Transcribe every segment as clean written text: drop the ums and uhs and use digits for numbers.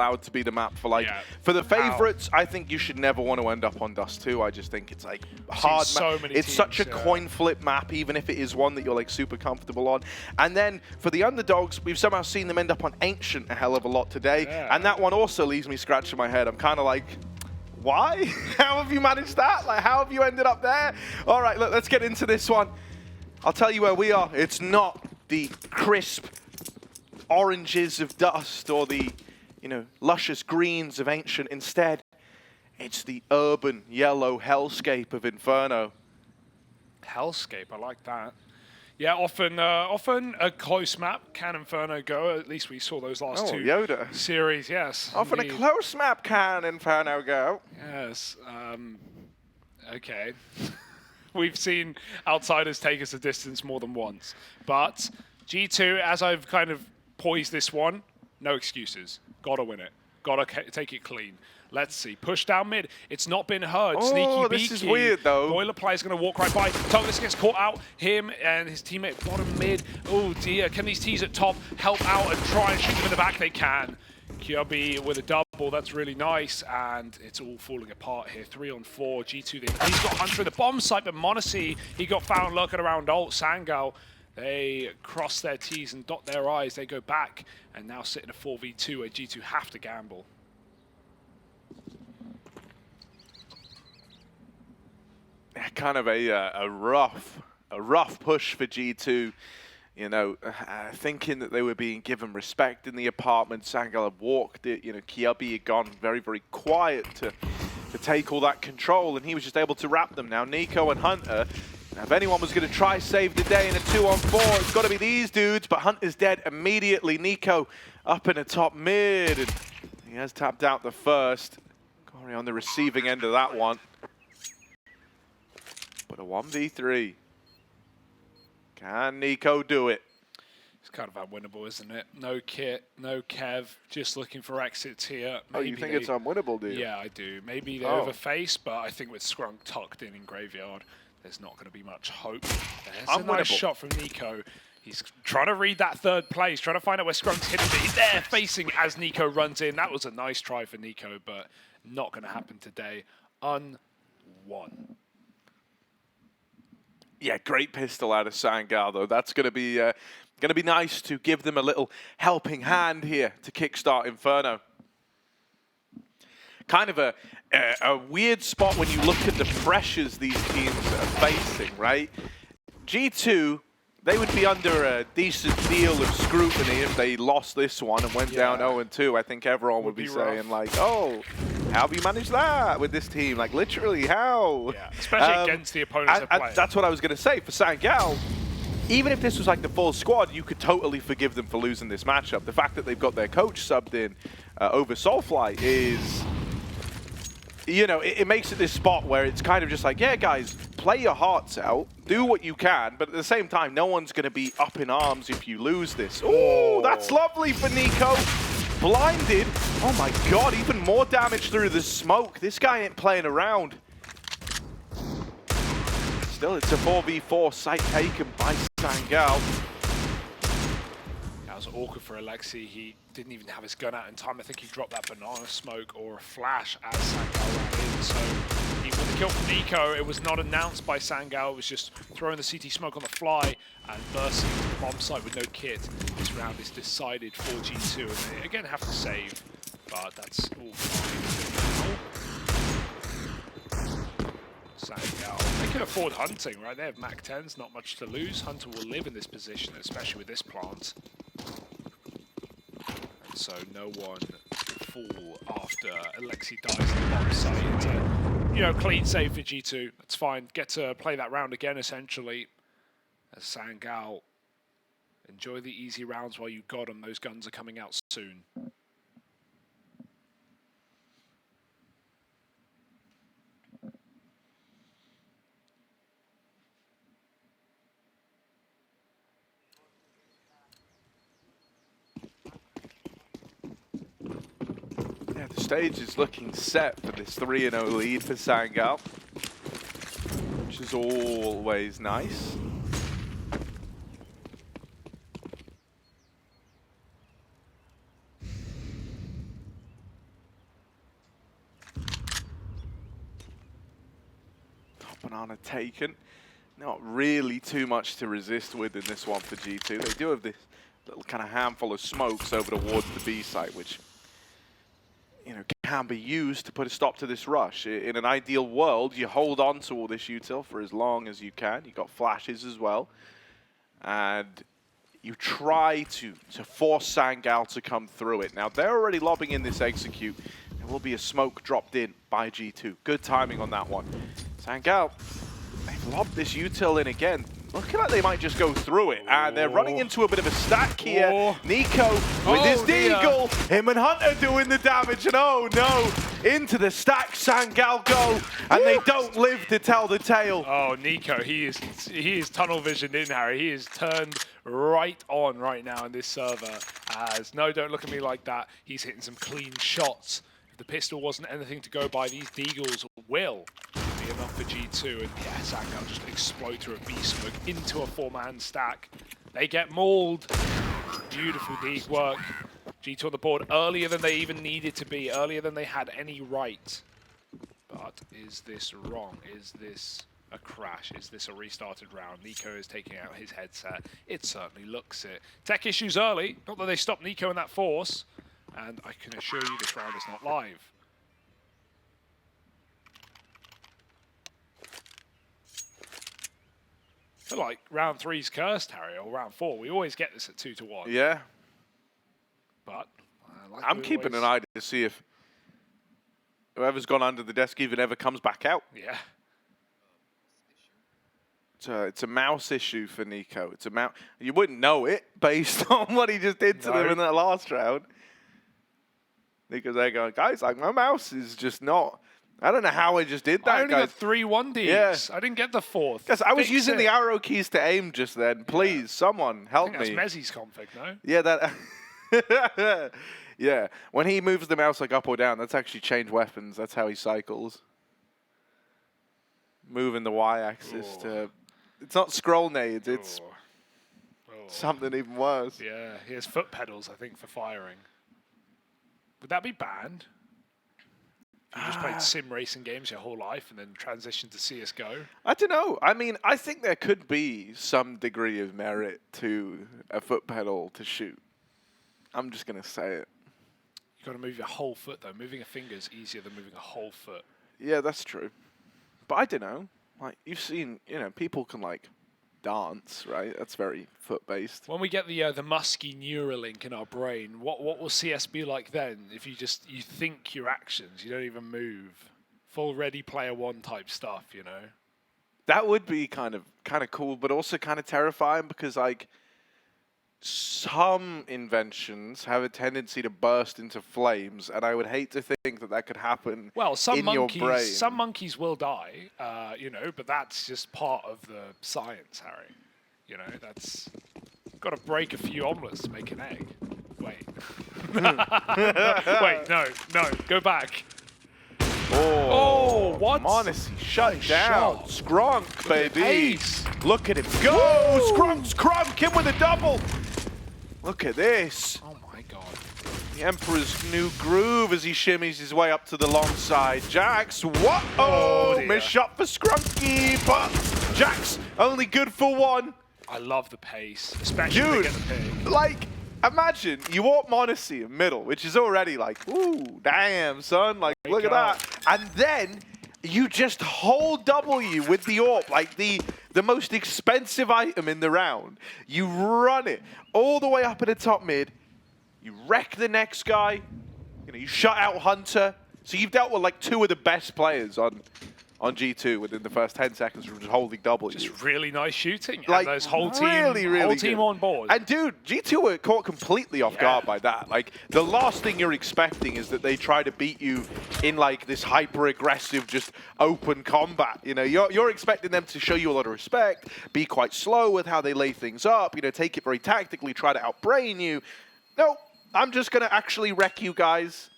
allowed to be the map for like, for the favorites, I think you should never want to end up on Dust 2. I just think it's like hard. It's such a coin flip map, even if it is one that you're like super comfortable on. And then for the underdogs, we've somehow seen them end up on Ancient a hell of a lot today. And that one also leaves me scratching my head. I'm kind of like, why? How have you managed that? Like, how have you ended up there? All right, look, let's get into this one. I'll tell you where we are. It's not the crisp oranges of Dust or the, you know, luscious greens of Ancient. Instead, it's the urban yellow hellscape of Inferno. Hellscape, I like that. Yeah, often a close map can Inferno go. At least we saw those last two Yoda. series. Yes. Often a close map can Inferno go. Yes. Okay. We've seen outsiders take us a distance more than once, but G2, as I've kind of poised this one, no excuses. Gotta win it. Gotta take it clean. Let's see. Push down mid. It's not been heard. Oh, Sneaky this beaky. is weird, though. Boilerplay is going to walk right by. Togus gets caught out. Him and his teammate bottom mid. Oh, dear. Can these T's at top help out and try and shoot them in the back? They can. kyuubii with a double. That's really nice. And it's all falling apart here. 3 on 4. G2. He's got Hunter in the bomb site, but Monacy, he got found lurking around ult. Sangal, they cross their T's and dot their I's. They go back and now sit in a 4v2 where G2 have to gamble. Kind of a rough push for G2, you know, thinking that they were being given respect in the apartment. Sangal had walked it, you know, kyuubii had gone very, very quiet to take all that control, and he was just able to wrap them. Now NiKo and Hunter, now if anyone was going to try save the day in a 2-on-4, it's got to be these dudes, but Hunter's dead immediately. NiKo up in the top mid, and he has tapped out the first. Kory on the receiving end of that one. But a 1v3. Can NiKo do it? It's kind of unwinnable, isn't it? No kit, no Kev, just looking for exits here. Maybe oh, you think it's unwinnable, do you? Yeah, I do. Maybe they overface, but I think with ScrunK tucked in Graveyard, there's not going to be much hope. There's a nice shot from NiKo. He's trying to read that third play. He's trying to find out where ScrunK's hidden. He's there facing as NiKo runs in. That was a nice try for NiKo, but not going to happen today. Unwon. Yeah, great pistol out of Sangal, though. That's going to be nice to give them a little helping hand here to kickstart Inferno. Kind of a weird spot when you look at the pressures these teams are facing, right? G2, they would be under a decent deal of scrutiny if they lost this one and went down 0-2. I think everyone would be saying, like, oh, how have you managed that with this team? Like, literally, how? Yeah, especially against the opponents. That's what I was going to say. For Sangal, even if this was like the full squad, you could totally forgive them for losing this matchup. The fact that they've got their coach subbed in over Soulfly is, you know, it makes it this spot where it's kind of just like, yeah, guys, play your hearts out, do what you can, but at the same time, no one's going to be up in arms if you lose this. Ooh, that's lovely for NiKo. Blinded. Oh my god, even more damage through the smoke. This guy ain't playing around. Still, it's a 4v4 site taken by Sangal. That was awkward for Alexi. He didn't even have his gun out in time. I think he dropped that banana smoke or a flash as Sangal ran in. So even with the kill from NiKo, it was not announced by Sangal. It was just throwing the CT smoke on the fly and bursting the bomb site with no kit. This round is decided for G2, and they again have to save, but that's all fine. Sangal, they can afford hunting, right? They have Mac 10s, not much to lose. Hunter will live in this position, especially with this plant. And so no one will fall after Alexi dies in the bomb site. It's a, you know, clean save for G2. That's fine. Get to play that round again, essentially. As Sangal, enjoy the easy rounds while you got them. Those guns are coming out soon. Yeah, the stage is looking set for this 3-0 lead for Sangal, which is always nice. but taken. Not really too much to resist with in this one for G2. They do have this little kind of handful of smokes over towards the B site, which, you know, can be used to put a stop to this rush. In an ideal world, you hold on to all this util for as long as you can. You've got flashes as well. And you try to force Sangal to come through it. Now, they're already lobbing in this execute. There will be a smoke dropped in by G2. Good timing on that one. Sangal, they've lobbed this util in again. Looking like they might just go through it. And they're running into a bit of a stack here. NiKo with his deagle. Him and Hunter doing the damage. And oh no, into the stack Sangal go. And they don't live to tell the tale. Oh, NiKo, he is tunnel visioned in, Harry. He is turned right on right now in this server. As, no, don't look at me like that. He's hitting some clean shots. If the pistol wasn't anything to go by, these deagles will be enough for G2, and yeah, Sangal just explode through a B smoke into a 4-man stack. They get mauled. Beautiful deeg work. G2 on the board earlier than they even needed to be, earlier than they had any right. But is this wrong? Is this a crash? Is this a restarted round? NiKo is taking out his headset. It certainly looks it. Tech issues early, not that they stopped NiKo in that force, and I can assure you this round is not live. I feel like round 3's cursed, Harry, or round 4. We always get this at 2-1. Yeah. But like I'm keeping an eye to see if whoever's gone under the desk even ever comes back out. Yeah. It's a mouse issue for NiKo. It's a mouse. You wouldn't know it based on what he just did to them in that last round. Because they're going, guys, like my mouse is just not. I don't know how I just did that, I only got 3 1Ds. Yeah. I didn't get the 4th. Because I was using the arrow keys to aim just then. Please, someone help me. That's Mezzi's config, no? Yeah, that. Yeah, when he moves the mouse like up or down, that's actually change weapons. That's how he cycles. Moving the Y-axis to. It's not scroll nades. It's something even worse. Yeah, he has foot pedals, I think, for firing. Would that be banned? You just played sim racing games your whole life and then transitioned to CSGO? I don't know. I mean, I think there could be some degree of merit to a foot pedal to shoot. I'm just going to say it. You've got to move your whole foot, though. Moving a finger is easier than moving a whole foot. Yeah, that's true. But I don't know. Like, you've seen, you know, people can, like, dance, right? That's very foot-based. When we get the musky Neuralink in our brain, what will CS be like then? If you think your actions, you don't even move. Full Ready Player One type stuff, you know? That would be kind of cool, but also kind of terrifying because, like, some inventions have a tendency to burst into flames, and I would hate to think that that could happen in your brain. Some monkeys will die, you know, but that's just part of the science, Harry. You know, that's got to break a few omelets to make an egg. Wait. Wait, no, go back. Oh, what? m0NESY shut down. ScrunK, baby. Look at him go. ScrunK him with a double. Look at this. Oh my god. The Emperor's new groove as he shimmies his way up to the long side. Jax, what? Oh, missed shot for ScrunK, but Jax only good for 1. I love the pace, especially when they get the ping. Like, imagine you walk m0NESY in middle, which is already like, ooh, damn, son. Like, look at that. And then you just hold W with the AWP, like the most expensive item in the round. You run it all the way up at the top mid. You wreck the next guy. You know, you shut out Hunter. So you've dealt with like 2 of the best players on G2 within the first 10 seconds from just holding W. Just really nice shooting. Like, and those whole team on board. And dude, G2 were caught completely off guard by that. Like, the last thing you're expecting is that they try to beat you in like this hyper-aggressive, just open combat. You know, you're expecting them to show you a lot of respect, be quite slow with how they lay things up, you know, take it very tactically, try to outbrain you. No, I'm just going to actually wreck you guys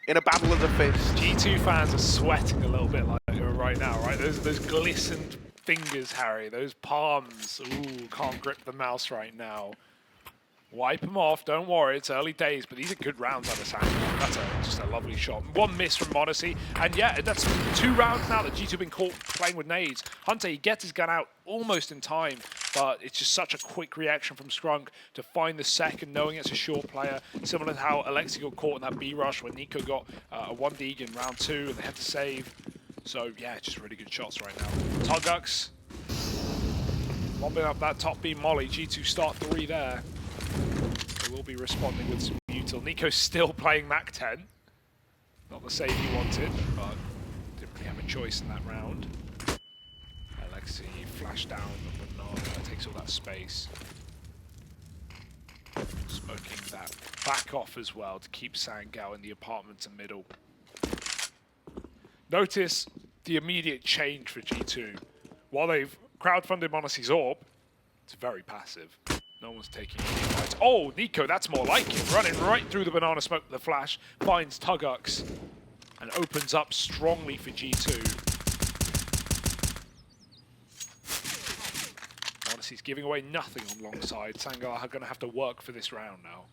in a battle of the fist. G2 fans are sweating a little bit like right now, right? Those glistened fingers, Harry. Those palms. Ooh, can't grip the mouse right now. Wipe them off, don't worry, it's early days, but these are good rounds out of Sangal. That's just a lovely shot. One miss from Modesty, and yeah, that's 2 rounds now that G2 have been caught playing with nades. Hunter, he gets his gun out almost in time, but it's just such a quick reaction from ScrunK to find the second, knowing it's a short player, similar to how Alexi got caught in that B rush when NiKo got a 1D in round 2 and they had to save. So yeah, just really good shots right now. Tugux, lobbing up that top B molly, G2 start 3 there. They will be responding with some util. NiKo's still playing Mac 10. Not the save he wanted, but didn't really have a choice in that round. Alexi flashed down the banana, takes all that space. Smoking that back off as well to keep Sangal in the apartment and middle. Notice the immediate change for G2. While they've crowdfunded Monacy's AWP, it's very passive. No one's taking any fights. Oh, NiKo, that's more like it. Running right through the banana smoke with the flash, finds Tugux, and opens up strongly for G2. Monacy's giving away nothing on long side. Sangal are going to have to work for this round now.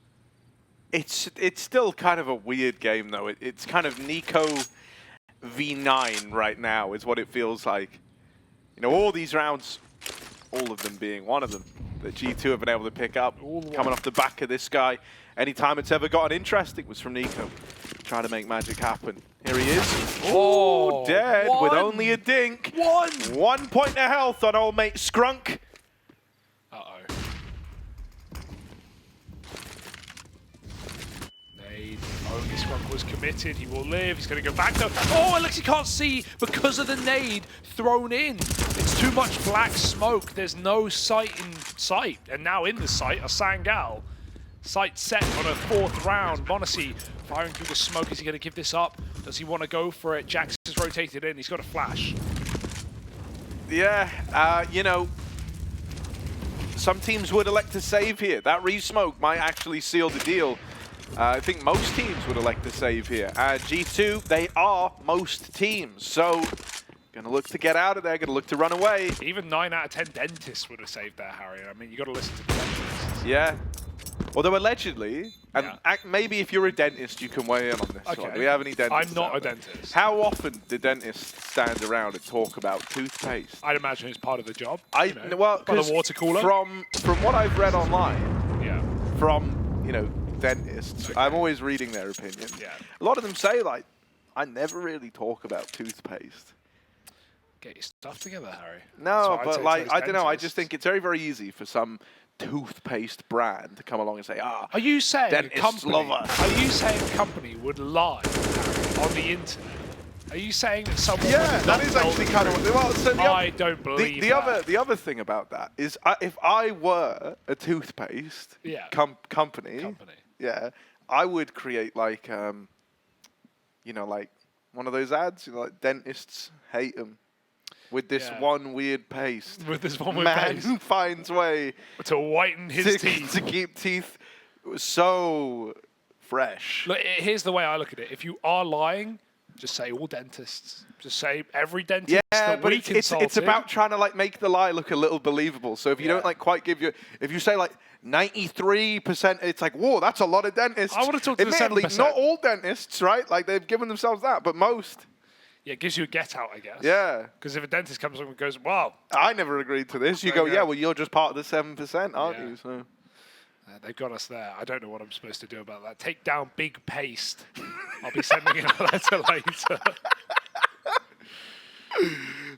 It's still kind of a weird game, though. It's kind of NiKo v9 right now is what it feels like. You know, all these rounds, all of them being one of them, that G2 have been able to pick up, coming off the back of this guy. Anytime it's ever gotten interesting was from NiKo, trying to make magic happen. Here he is. Oh, dead with only a dink. 1 point of health on old mate ScrunK. Uh-oh. Nade. Only ScrunK was committed. He will live. He's going to go back though. Oh, Alexi can't see because of the nade thrown in. It's too much black smoke. There's no sight in sight. And now in the sight are Sangal. Sight set on a 4th round. Monacy firing through the smoke. Is he going to give this up? Does he want to go for it? Jax has rotated in. He's got a flash. Yeah, you know, some teams would elect to save here. That re-smoke might actually seal the deal. I think most teams would elect to save here. G2, they are most teams. So, gonna look to get out of there, gonna look to run away. Even 9 out of 10 dentists would have saved there, Harry. I mean, you got to listen to the dentists. Yeah. Although allegedly, and maybe if you're a dentist, you can weigh in on this one. Do we have any dentists? I'm not a dentist. How often do dentists stand around and talk about toothpaste? I'd imagine it's part of the job. Well, by the water cooler. From what I've read online, from you know dentists, I'm always reading their opinion. Yeah. A lot of them say like, I never really talk about toothpaste. Get your stuff together, Harry. No, but like I don't know. I just think it's very, very easy for some toothpaste brand to come along and say, "Ah, are you saying a company? Lover. Are you saying a company would lie on the internet? Are you saying that someone? Yeah, that is actually kind of. Well, so I don't believe that. The other thing about that is, if I were a toothpaste company, yeah, I would create like, you know, like one of those ads, you know, like dentists hate them. With this one weird paste. With this one weird paste. Man finds way to whiten his teeth. To keep teeth so fresh. Look, here's the way I look at it. If you are lying, just say all dentists. Just say every dentist that we consulted. It's about trying to like make the lie look a little believable. So if you don't like quite give you, if you say like 93%, it's like, whoa, that's a lot of dentists. I want to talk to the 7%. Not all dentists, right? Like they've given themselves that, but most. Yeah, it gives you a get out, I guess. Yeah. Because if a dentist comes along and goes, wow. I never agreed to this. You go, yeah, well, you're just part of the 7%, aren't you? So. They've got us there. I don't know what I'm supposed to do about that. Take down big paste. I'll be sending in a letter later.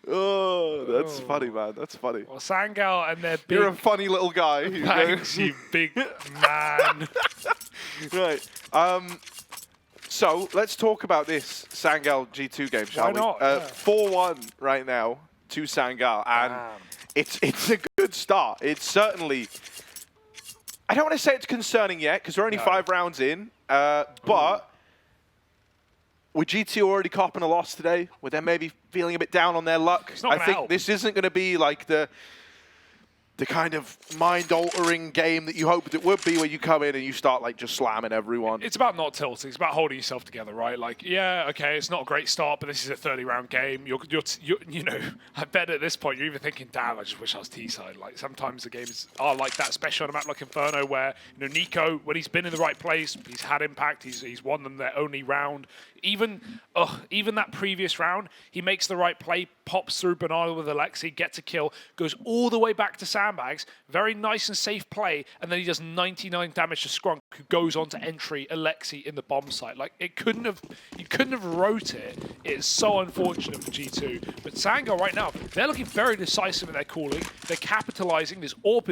Oh, that's funny, man. That's funny. Well, Sangal and their big... You're a funny little guy. Thanks, you big man. Right. So let's talk about this Sangal G2 game, shall we? Why not? 4-1 right now to Sangal, and it's a good start. It's certainly, I don't want to say it's concerning yet because we're only 5 rounds in, but with G2 already copping a loss today, with them maybe feeling a bit down on their luck, I think this isn't going to be like the the kind of mind-altering game that you hoped it would be, where you come in and you start like just slamming everyone. It's about not tilting. It's about holding yourself together, right? Like, yeah, okay, it's not a great start, but this is a 30-round game. You're, you know, I bet at this point you're even thinking, damn, I just wish I was T-side. Like, sometimes the games are like that, especially on a map like Inferno, where, you know, NiKo, when he's been in the right place, he's had impact. He's won them their only round. Even that previous round, he makes the right play, pops through Banana with Alexi, gets a kill, goes all the way back to Sandbags, very nice and safe play, and then he does 99 damage to ScrunK, who goes on to entry Alexi in the bomb site. Like, you couldn't have wrote it. It's so unfortunate for G2. But Sangal right now, they're looking very decisive in their calling. They're capitalizing. This AWP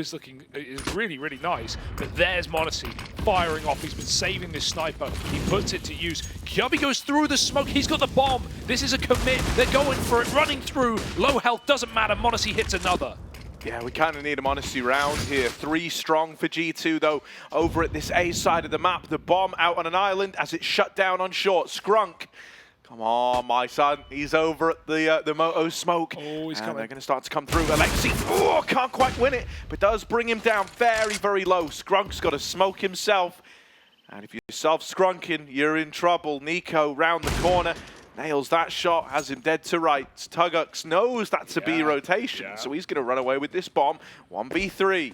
is really, really nice. But there's m0NESY firing off. He's been saving this sniper. He puts it to use. kyuubii goes through the smoke. He's got the bomb. This is a commit. They're going for it, running through. Low health, doesn't matter. m0NESY hits another. Yeah, we kind of need a m0NESY round here. 3 strong for G2, though, over at this A side of the map. The bomb out on an island as it's shut down on short. ScrunK, come on, my son. He's over at the Moto smoke. Oh, he's and coming. They're going to start to come through. Alexi, oh, can't quite win it, but does bring him down very, very low. ScrunK's got to smoke himself. And if you're self-scrunking, you're in trouble. NiKo round the corner. Nails that shot, has him dead to rights. Tugux knows that's a B rotation, so he's going to run away with this bomb. 1v3.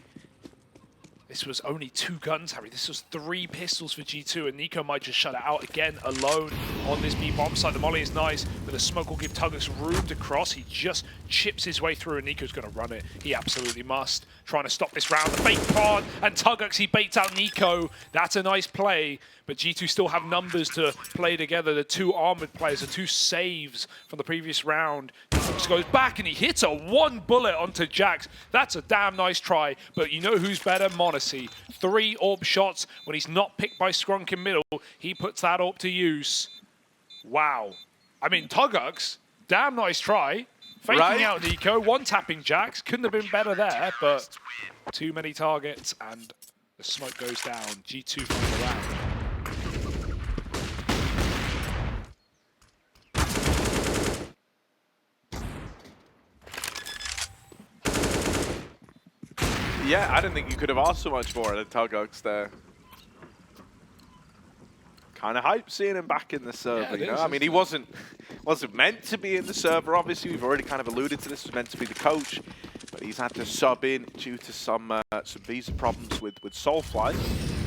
This was only 2 guns, Harry. This was 3 pistols for G2, and NiKo might just shut it out again alone on this B bomb site. The molly is nice, but the smoke will give Tugux room to cross. He just chips his way through, and NiKo's going to run it. He absolutely must. Trying to stop this round. The bait pod, and Tugux, he baits out NiKo. That's a nice play, but G2 still have numbers to play together. The 2 armored players, the 2 saves from the previous round. Tugux goes back, and he hits a 1 bullet onto Jax. That's a damn nice try, but you know who's better? m0NESY. 3 AWP shots when he's not picked by ScrunK in middle. He puts that AWP to use. Wow. I mean, Tugux, damn nice try. Faking out NiKo, 1-tapping Jax. Couldn't have been better there, but too many targets, and the smoke goes down. G2 for the round. Yeah, I didn't think you could have asked so much more at Tugux there. Kind of hype seeing him back in the server, you know? I mean, he wasn't meant to be in the server, obviously. We've already kind of alluded to this. He was meant to be the coach, but he's had to sub in due to some visa problems with Soulfly.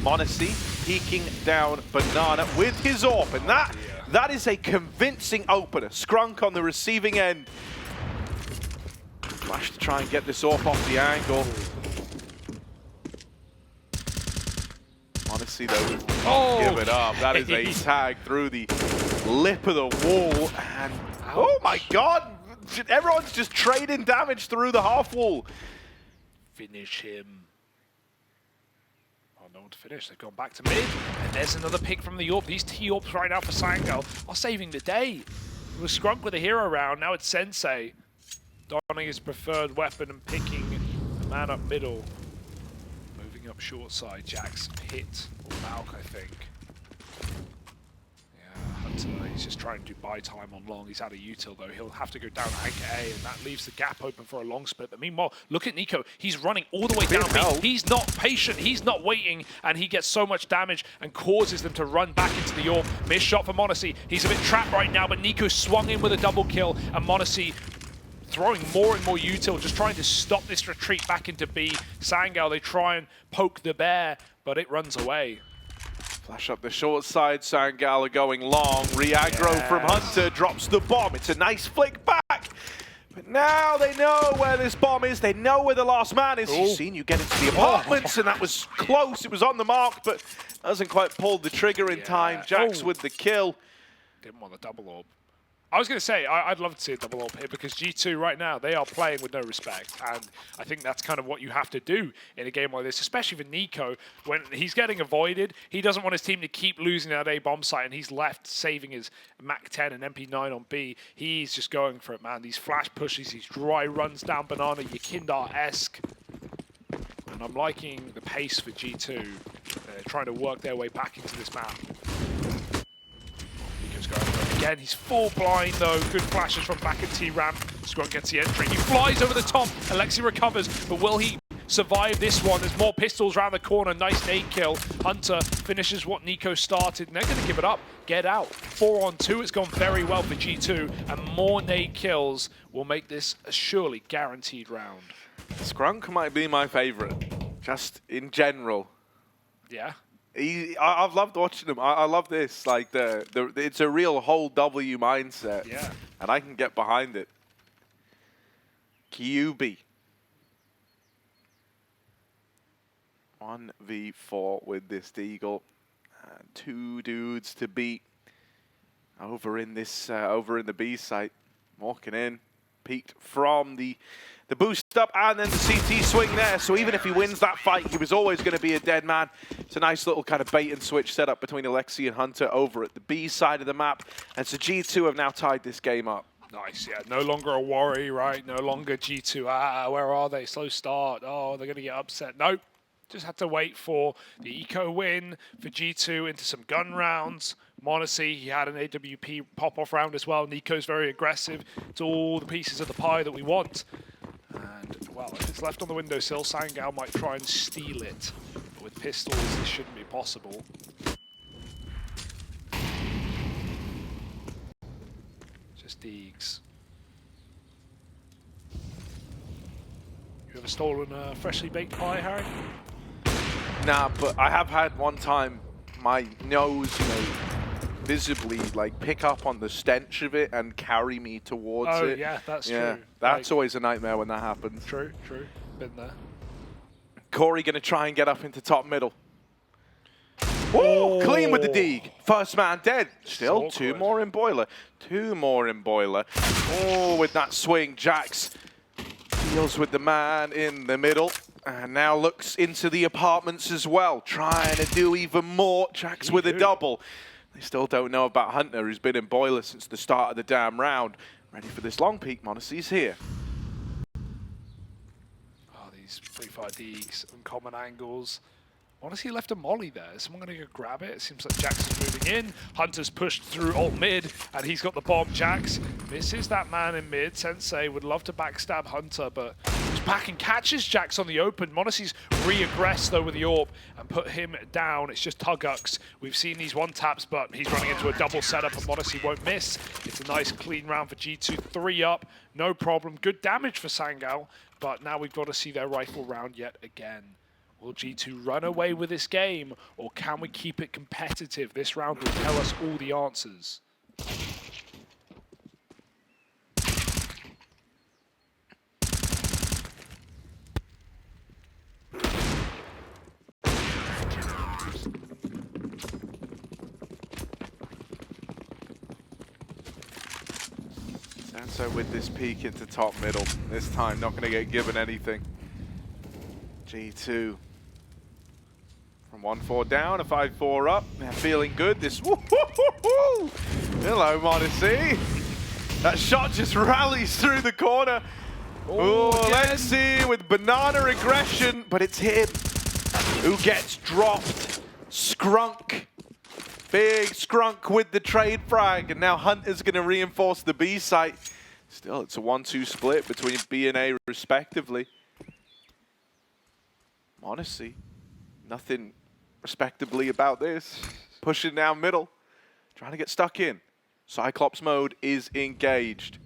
m0NESY peeking down Banana with his AWP, and that is a convincing opener. ScrunK on the receiving end. Flash to try and get this AWP off the angle. m0NESY though, give it up. That is a tag through the lip of the wall, and oh my god, everyone's just trading damage through the half wall. Finish him. Oh, no one to finish. They've gone back to mid, and there's another pick from the AWP. These T-AWPs right now for Sangal are saving the day. It was ScrunK with a hero round, now it's Sensei donning his preferred weapon and picking the man up middle. Up short side, Jax hit, or Malk, I think. Yeah, Hunter, he's just trying to do buy time on long. He's out of util though. He'll have to go down anchor A, and that leaves the gap open for a long split. But meanwhile, look at NiKo. He's running all the way down B. He's not patient, he's not waiting, and he gets so much damage and causes them to run back into the AWP. Missed shot for m0NESY. He's a bit trapped right now, but NiKo swung in with a double kill, and m0NESY throwing more and more util, just trying to stop this retreat back into B. Sangal, they try and poke the bear, but it runs away. Flash up the short side, Sangal are going long. Re-aggro from Hunter, drops the bomb. It's a nice flick back. But now they know where this bomb is. They know where the last man is. He's seen you get into the apartments, and that was close. It was on the mark, but doesn't quite pull the trigger in time. Jax with the kill. Didn't want the double AWP. I was going to say, I'd love to see a double AWP here, because G2 right now, they are playing with no respect. And I think that's kind of what you have to do in a game like this, especially for NiKo. When he's getting avoided, he doesn't want his team to keep losing that A bomb site, and he's left saving his Mac 10 and MP9 on B. He's just going for it, man. These flash pushes, these dry runs down Banana, Yekindar-esque. And I'm liking the pace for G2. They're trying to work their way back into this map. Going for it again. He's full blind though. Good flashes from back at T-ramp. ScrunK gets the entry. He flies over the top. Alexi recovers, but will he survive this one. There's more pistols around the corner. Nice nade kill. Hunter finishes what NiKo started, and they're going to give it up. Get out. 4-on-2. It's gone very well for G2, and more nade kills will make this a surely guaranteed round. ScrunK might be my favorite, just in general. Yeah. I've loved watching him. I love this. Like it's a real whole W mindset. Yeah. And I can get behind it. kyuubii. 1v4 with this Deagle. 2 dudes to beat. Over in the B site. Walking in. Peeked from the boost up and then the CT swing there. So even if he wins that fight, he was always going to be a dead man. It's a nice little kind of bait and switch setup between Alexi and Hunter over at the B side of the map. And so G2 have now tied this game up. Nice, yeah. No longer a worry, right? No longer G2. Where are they? Slow start. Oh, they're going to get upset. Nope. Just had to wait for the eco win for G2 into some gun rounds. m0NESY, he had an AWP pop-off round as well. NiKo's very aggressive. It's all the pieces of the pie that we want. And, well, if it's left on the windowsill, Sangal might try and steal it. But with pistols, this shouldn't be possible. Just Deegs. You ever stolen a freshly baked pie, Harry? Nah, but I have had one time my nose, visibly pick up on the stench of it and carry me towards it. Oh yeah, that's true. That's always a nightmare when that happens. True. Been there. Kory gonna try and get up into top middle. Oh, clean with the dig. First man dead. Still two more in boiler. 2 more in boiler. Oh, with that swing, Jax deals with the man in the middle. And now looks into the apartments as well, trying to do even more. Jax with a double. They still don't know about Hunter, who's been in boiler since the start of the damn round. Ready for this long peek, m0NESY's here. Oh, these free-fire Deegs, uncommon angles. m0NESY left a molly there. Is someone going to go grab it? It seems like Jax is moving in. Hunter's pushed through alt mid, and he's got the bomb. Jax misses that man in mid. Sensei would love to backstab Hunter, but he's back and catches Jax on the open. m0NESY's re-aggressed, though, with the AWP and put him down. It's just Tugucks. We've seen these one-taps, but he's running into a double setup, and m0NESY won't miss. It's a nice, clean round for G2. 3 up, no problem. Good damage for Sangal, but now we've got to see their rifle round yet again. Will G2 run away with this game, or can we keep it competitive? This round will tell us all the answers. And so with this peek into top middle, this time not going to get given anything. G2 from 1-4 down, a 5-4 up. They're feeling good. This hello, m0NESY. That shot just rallies through the corner. Oh, let's see with banana aggression, but it's him who gets dropped. ScrunK. Big ScrunK with the trade frag, and now Hunter's going to reinforce the B site. Still, it's a 1-2 split between B and A respectively. m0NESY, nothing respectably about this. Pushing down middle, trying to get stuck in. Cyclops mode is engaged.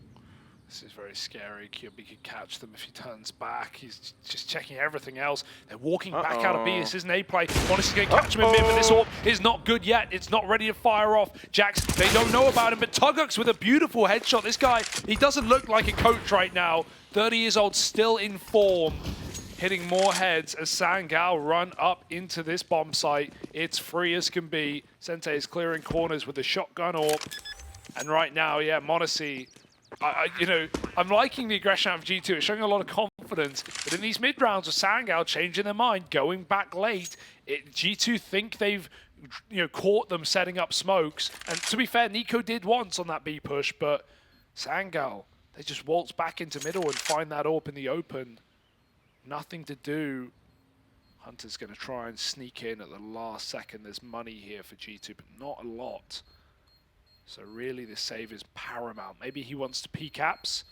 This is very scary. kyuubii could catch them if he turns back. He's just checking everything else. They're walking back out of B. This is an A play. m0NESY's going to catch him in mid, but this AWP is not good yet. It's not ready to fire off. Jax, they don't know about him, but Tugucks with a beautiful headshot. This guy, he doesn't look like a coach right now. 30 years old, still in form. Hitting more heads as Sangal run up into this bomb site. It's free as can be. Sensei is clearing corners with the shotgun AWP. And right now, yeah, m0NESY, I'm liking the aggression out of G2. It's showing a lot of confidence. But in these mid rounds with Sangal changing their mind, going back late, G2 think they've caught them setting up smokes. And to be fair, NiKo did once on that B push, but Sangal, they just waltz back into middle and find that AWP in the open. Nothing to do. Hunter's going to try and sneak in at the last second. There's money here for G2, but not a lot. So really the save is paramount. Maybe he wants to peek apps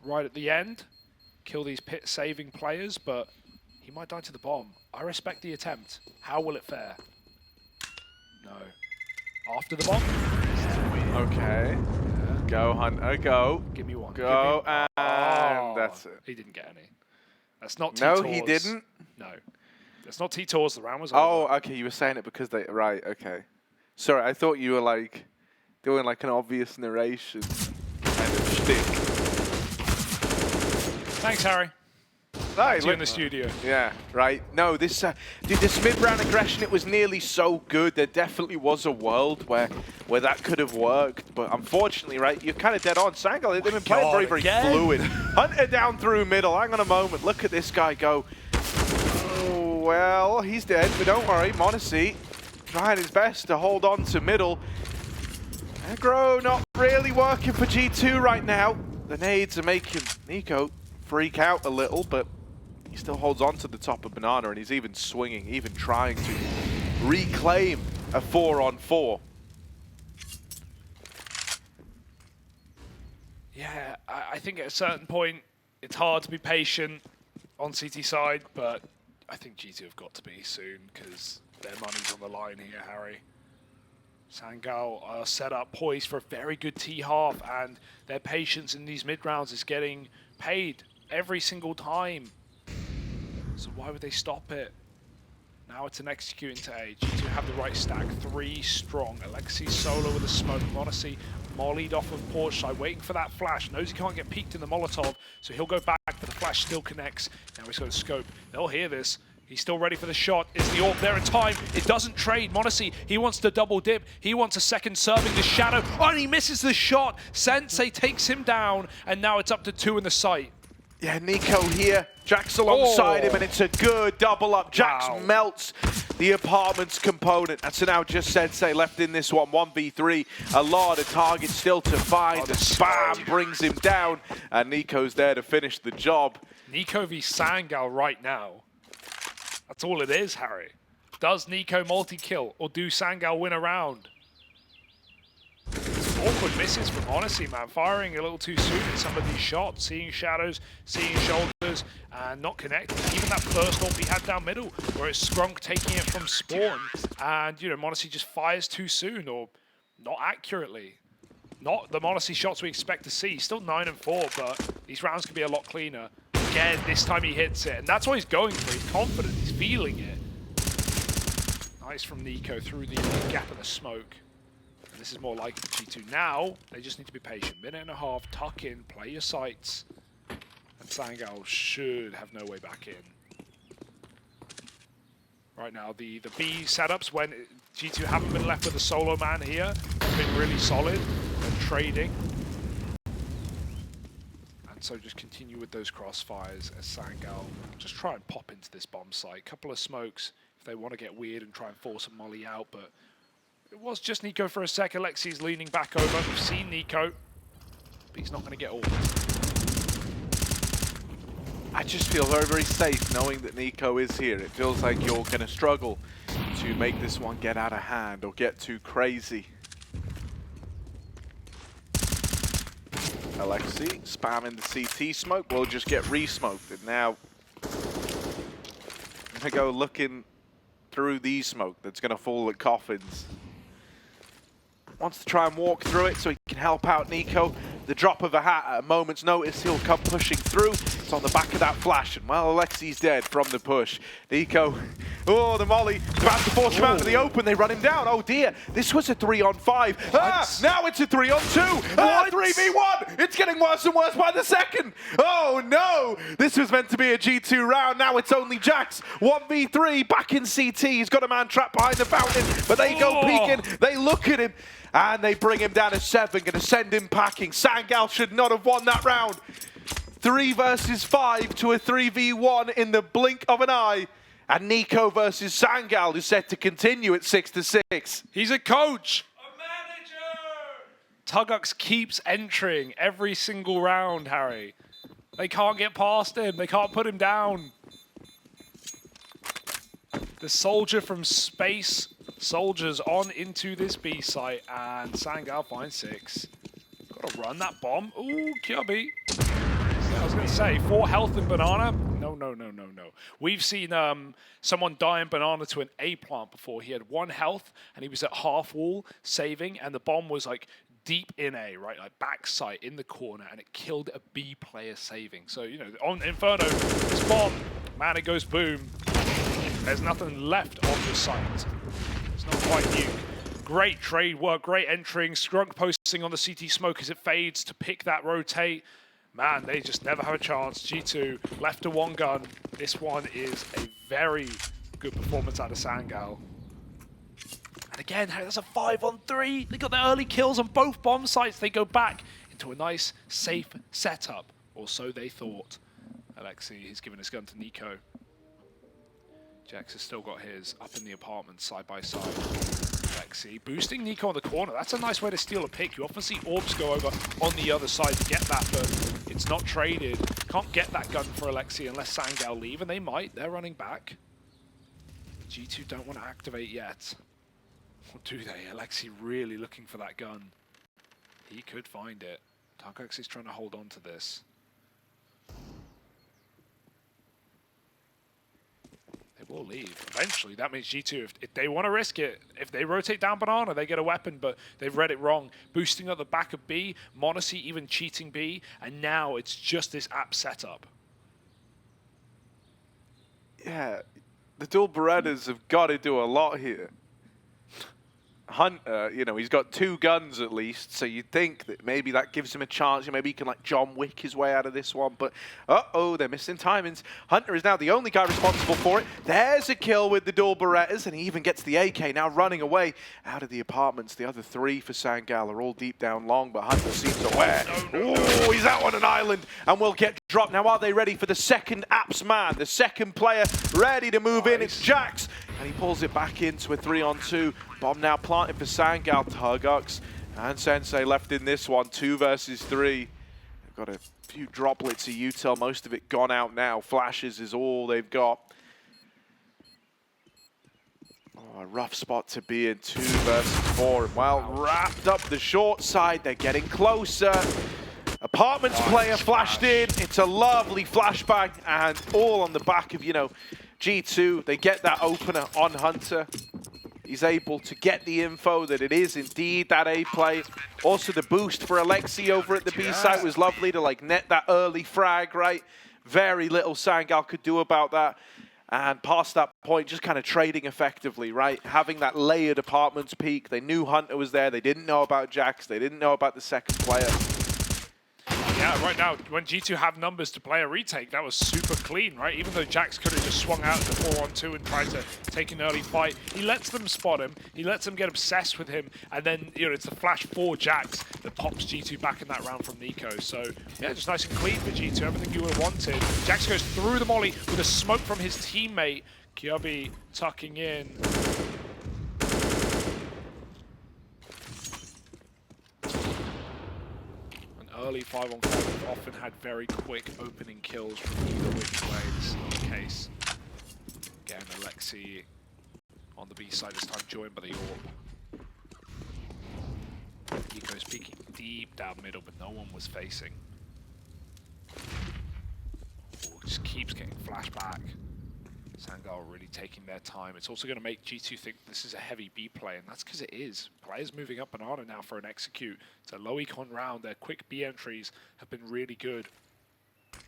right at the end, kill these pit saving players, but He might die to the bomb. I respect the attempt. How will it fare? No. After the bomb? Okay. Yeah. Go, Hunter, go. Give me one. Go, me... and that's it. He didn't get any. That's not T-Tors. No, he didn't? No. That's not T-Tors. The round was over. over. Okay. You were saying it because they... Right, okay. Sorry, I thought you were, like, doing, like, an obvious narration kind of shtick. Thanks, Harry. Nice. You in the studio. Yeah, right. No, this dude, this mid-round aggression, it was nearly so good. There definitely was a world where that could have worked, but unfortunately, right, you're kind of dead on. Sangal, they've been playing very fluid. Hunter down through middle. Hang on a moment. Look at this guy go. Oh, well, he's dead, but don't worry. m0NESY trying his best to hold on to middle. Aggro not really working for G2 right now. The nades are making NiKo freak out a little, but he still holds on to the top of Banana, and he's even swinging, even trying to reclaim a 4-on-4. Yeah, I think at a certain point, it's hard to be patient on CT side, but I think G2 have got to be soon, because their money's on the line here, Harry. Sangal are set up, poised for a very good T-half, and their patience in these mid-rounds is getting paid every single time. So why would they stop it? Now it's an execute into A. G2 have the right stack, 3 strong. Alexi's solo with a smoke. m0NESY mollied off of porch side, waiting for that flash. Knows he can't get peeked in the Molotov, so he'll go back, but the flash still connects. Now he's got a scope. They'll hear this. He's still ready for the shot. Is the AWP there in time? It doesn't trade. m0NESY, he wants to double dip. He wants a second serving the shadow. Oh, and he misses the shot. Sensei takes him down, and now it's up to 2 in the site. Yeah, NiKo here. Jax alongside him, and it's a good double up. Jax melts the apartments component. And so now just Sensei left in this one, 1v3. A lot of targets still to find. The spam brings him down, and NiKo's there to finish the job. NiKo v Sangal right now. That's all it is, Harry. Does NiKo multi-kill, or do Sangal win a round? Awkward misses from m0NESY, man. Firing a little too soon in some of these shots. Seeing shadows, seeing shoulders, and not connecting. Even that first AWP he had down middle, where it's ScrunK taking it from spawn. And, you know, m0NESY just fires too soon, or not accurately. Not the m0NESY shots we expect to see. Still 9 and 4, but these rounds can be a lot cleaner. Again, this time he hits it, and that's what he's going for. He's confident, he's feeling it. Nice from NiKo through the gap in the smoke. This is more like the G2 now. They just need to be patient. Minute and a half, tuck in, play your sights. And Sangal should have no way back in. Right now, the B setups, when G2 haven't been left with a solo man here, have been really solid. They're trading. And so just continue with those crossfires as Sangal just try and pop into this bomb site. Couple of smokes if they want to get weird and try and force a molly out, but it was just NiKo for a sec. Alexi's leaning back over. We've seen NiKo, but he's not going to get all. I just feel very, very safe knowing that NiKo is here. It feels like you're going to struggle to make this one get out of hand or get too crazy. Alexi spamming the CT smoke. We'll just get re-smoked. And now I'm going to go looking through the smoke that's going to fall at coffins. Wants to try and walk through it so he can help out NiKo. The drop of a hat at a moment's notice, he'll come pushing through. It's on the back of that flash, and well, Alexi's dead from the push. NiKo, oh, the molly, about to force him out to the open. They run him down. Oh dear, this was a 3-on-5. Ah, now it's a 3-on-2. Ah, 3v1. It's getting worse and worse by the second. Oh no, this was meant to be a G2 round. Now it's only Jax. 1v3, back in CT. He's got a man trapped behind the fountain, but they go peeking. They look at him. And they bring him down to 7, going to send him packing. Sangal should not have won that round. 3 versus 5 to a 3v1 in the blink of an eye. And NiKo versus Sangal is set to continue at 6-6. He's a coach. A manager. Tugux keeps entering every single round, Harry. They can't get past him. They can't put him down. The soldier from space soldiers on into this B site, and Sangal finds 6. Got to run that bomb. Ooh, kyuubii. Yeah, I was going to say, 4 health in Banana. No No. We've seen someone die in Banana to an A plant before. He had 1 health, and he was at half wall, saving, and the bomb was like deep in A, right? Like backside in the corner, and it killed a B player saving. So, you know, on Inferno, this bomb, man, it goes boom. There's nothing left of the site. It's not quite nuke. Great trade work, great entering. ScrunK posting on the CT smoke as it fades to pick that rotate. Man, they just never have a chance. G2 left to 1 gun. This one is a very good performance out of Sangal. And again, that's a 5-on-3. They got their early kills on both bomb sites. They go back into a nice, safe setup. Or so they thought. Alexi, he's given his gun to NiKo. Jax has still got his up in the apartment side by side. Alexi boosting NiKo on the corner. That's a nice way to steal a pick. You often see orbs go over on the other side to get that, but it's not traded. Can't get that gun for Alexi unless Sangal leave, and they might. They're running back. G2 don't want to activate yet. Or do they? Alexi really looking for that gun. He could find it. Tarkox is trying to hold on to this. They will leave. Eventually, that means G2, if they want to risk it, if they rotate down Banana, they get a weapon, but they've read it wrong. Boosting at the back of B, m0NESY even cheating B, and now it's just this app setup. Yeah, the dual Berettas have got to do a lot here. Hunter, you know, he's got 2 guns at least, so you'd think that maybe that gives him a chance. Maybe he can like John Wick his way out of this one, but uh-oh, they're missing timings. Hunter is now the only guy responsible for it. There's a kill with the dual Berettas, and he even gets the AK now running away out of the apartments. The other 3 for Sangal are all deep down long, but Hunter seems aware. Oh, he's out on an island and will get dropped. Now are they ready for the second apps man? The second player ready to move in. It's Jax, and he pulls it back into a 3-on-2. Bomb now planted for Sangal. Targox and Sensei left in this one, 2 versus 3. They've got a few droplets of util, most of it gone out now. Flashes is all they've got. Oh, a rough spot to be in, 2 versus 4. And well, wrapped up the short side, they're getting closer. Apartments player flashed in. It's a lovely flashbang, and all on the back of, you know, G2. They get that opener on Hunter. He's able to get the info that it is indeed that A play. Also, the boost for Alexi over at the B site was lovely to like net that early frag, right? Very little Sangal could do about that. And past that point, just kind of trading effectively, right? Having that layered apartments peak. They knew Hunter was there. They didn't know about Jax. They didn't know about the second player. Yeah, right now, when G2 have numbers to play a retake, that was super clean, right? Even though Jax could have just swung out the 4-on-2 and tried to take an early fight, he lets them spot him, he lets them get obsessed with him, and then, you know, it's the flash for Jax that pops G2 back in that round from NiKo. So, yeah, just nice and clean for G2, everything you would have wanted. Jax goes through the molly with a smoke from his teammate. kyuubii tucking in. Early 5-on-5 often had very quick opening kills from either which way. This is not the case. Again, Alexi on the B side this time, joined by the orb. NiKo's peeking deep down middle, but no one was facing. Oh, just keeps getting flashback. Sangal really taking their time. It's also going to make G2 think this is a heavy B play, and that's because it is. Players moving up Banana now for an execute. It's a low econ round. Their quick B entries have been really good.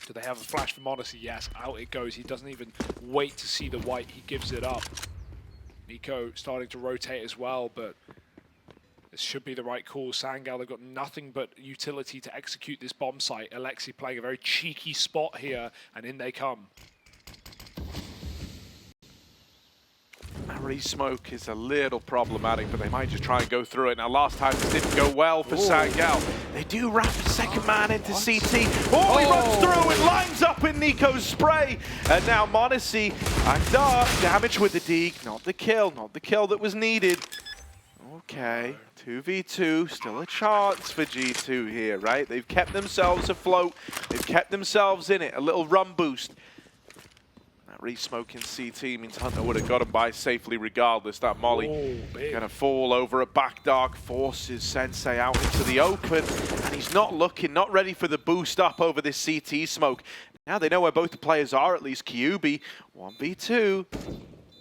Do they have a flash for m0NESY? Yes, out it goes. He doesn't even wait to see the white. He gives it up. NiKo starting to rotate as well, but this should be the right call. Sangal, they've got nothing but utility to execute this bomb site. Alexi playing a very cheeky spot here, and in they come. Re-smoke is a little problematic, but they might just try and go through it. Now, last time this didn't go well for Sangal. They do wrap the second man into CT. Oh, he runs through and lines up in NiKo's spray. And now m0NESY and Dark damage with the dig. Not the kill that was needed. Okay, 2v2, still a chance for G2 here, right? They've kept themselves afloat. They've kept themselves in it. A little run boost. Re-smoking CT means Hunter would have got him by safely regardless. That molly gonna fall over a back dark, forces Sensei out into the open, and he's not ready for the boost up over this CT smoke. Now they know where both the players are, at least kyuubii. 1v2.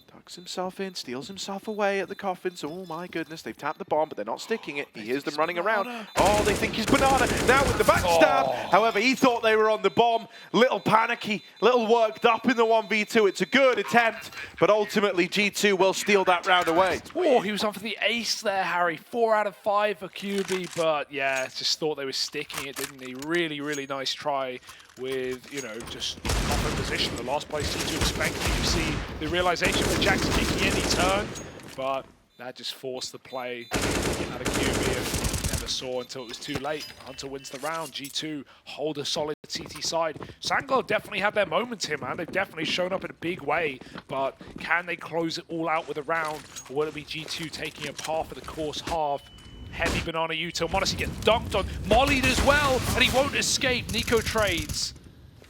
Tucks himself in, steals himself away at the coffins. Oh my goodness, they've tapped the bomb, but they're not sticking it. He hears them running around. Oh, they think he's banana. Now with the backstab. However, he thought they were on the bomb. Little panicky, little worked up in the 1v2. It's a good attempt, but ultimately G2 will steal that round away. Oh, he was on for the ace there, Harry. 4 out of 5 for kyuubii, but yeah, just thought they were sticking it, didn't he? Really, really nice try with, you know, just proper position. The last place seemed to expect. You see the realization that Jack's kicking any turn, but that just forced the play out of kyuubii and never saw until it was too late. Hunter wins the round. G2 hold a solid CT side. Sangal definitely had their moments here, man. They've definitely shown up in a big way, but can they close it all out with a round, or will it be G2 taking a par for the course half? Heavy banana util. m0NESY gets dunked on, mollied as well, and he won't escape. NiKo trades.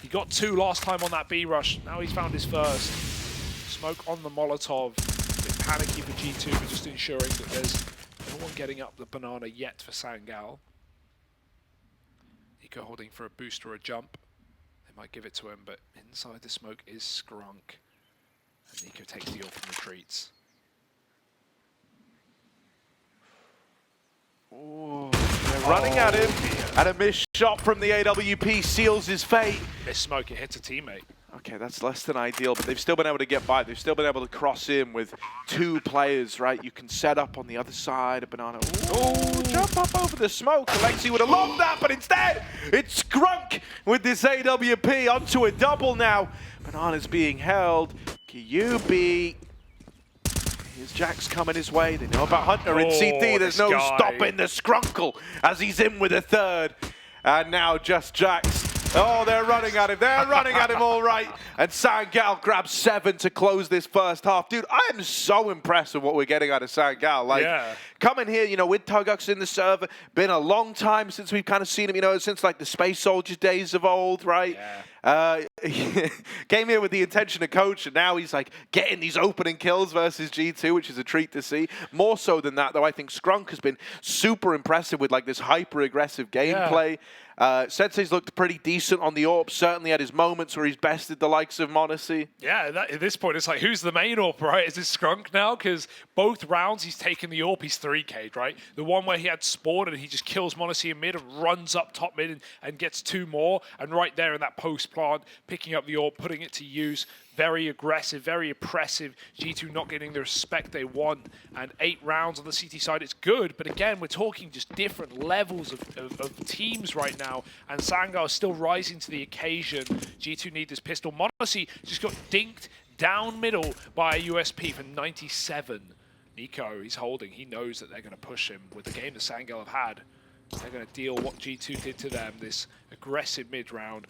He got 2 last time on that B rush. Now he's found his first. Smoke on the Molotov. A bit panicky for G2, but just ensuring that there's no one getting up the banana yet for Sangal. NiKo holding for a boost or a jump. They might give it to him, but inside the smoke is ScrunK. And NiKo takes the ult and retreats. Oh, they're running at him, and a missed shot from the AWP seals his fate. Missed smoke, it hits a teammate. Okay, that's less than ideal, but they've still been able to get by. They've still been able to cross in with 2 players, right? You can set up on the other side of banana. Oh, jump up over the smoke. Alexi would have loved that, but instead, it's ScrunK with this AWP onto a double now. Banana's being held. kyuubii. Here's Jax coming his way. They know about Hunter in CT. There's no stopping the ScrunK as he's in with a third. And now just Jax. Oh, they're running at him. They're running at him all right. And Sangal grabs 7 to close this first half. Dude, I am so impressed with what we're getting out of Sangal. Like, coming here, you know, with Tugux in the server, been a long time since we've kind of seen him, you know, since like the Space Soldiers days of old, right? Came here with the intention of coach, and now he's like getting these opening kills versus G2, which is a treat to see. More so than that, though, I think ScrunK has been super impressive with like this hyper-aggressive gameplay. Sensei's looked pretty decent on the AWP, certainly at his moments where he's bested the likes of m0NESY. Yeah, at this point, it's like, who's the main AWP, right? Is it ScrunK now? Because both rounds he's taken the AWP, he's 3K'd, right? The one where he had spawned and he just kills m0NESY in mid and runs up top mid and gets 2 more. And right there in that post plant, picking up the AWP, putting it to use. Very aggressive, very oppressive. G2 not getting the respect they want. And 8 rounds on the CT side, it's good. But again, we're talking just different levels of teams right now. And Sangal is still rising to the occasion. G2 need this pistol. m0NESY just got dinked down middle by a USP for 97. NiKo, he's holding. He knows that they're going to push him with the game that Sangal have had. They're going to deal what G2 did to them, this aggressive mid-round.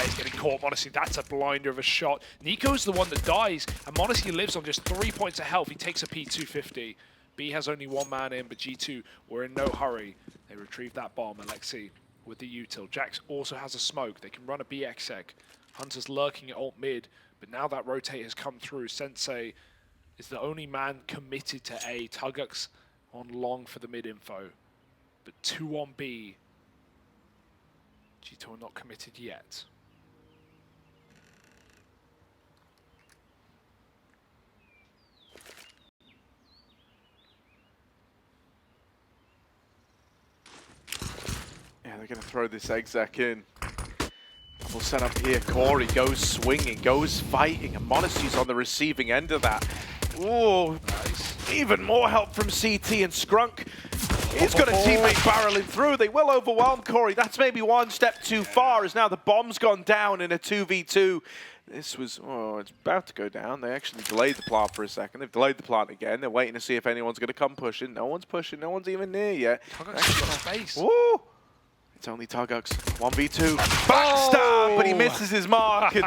He's getting caught, m0NESY, that's a blinder of a shot. NiKo's the one that dies, and m0NESY lives on just 3 points of health. He takes a P250. B has only 1 man in, but G2 were in no hurry. They retrieved that bomb, Alexi with the util. Jax also has a smoke. They can run a BXEC. Hunter's lurking at alt mid, but now that rotate has come through, Sensei is the only man committed to A. Tugux on long for the mid info. But 2 on B. G2 are not committed yet. Yeah, they're going to throw this exec in. Double set up here. Kory goes swinging, goes fighting, and m0NESY's on the receiving end of that. Ooh, nice. Even more help from CT and ScrunK. He's got a teammate barreling through. They will overwhelm Kory. That's maybe 1 step too far, as now the bomb's gone down in a 2v2. This was, oh, it's about to go down. They actually delayed the plant for a second. They've delayed the plant again. They're waiting to see if anyone's going to come pushing. No one's pushing. No one's even near yet. Woo! It's only Tugux. 1v2. Backstab, but he misses his mark. And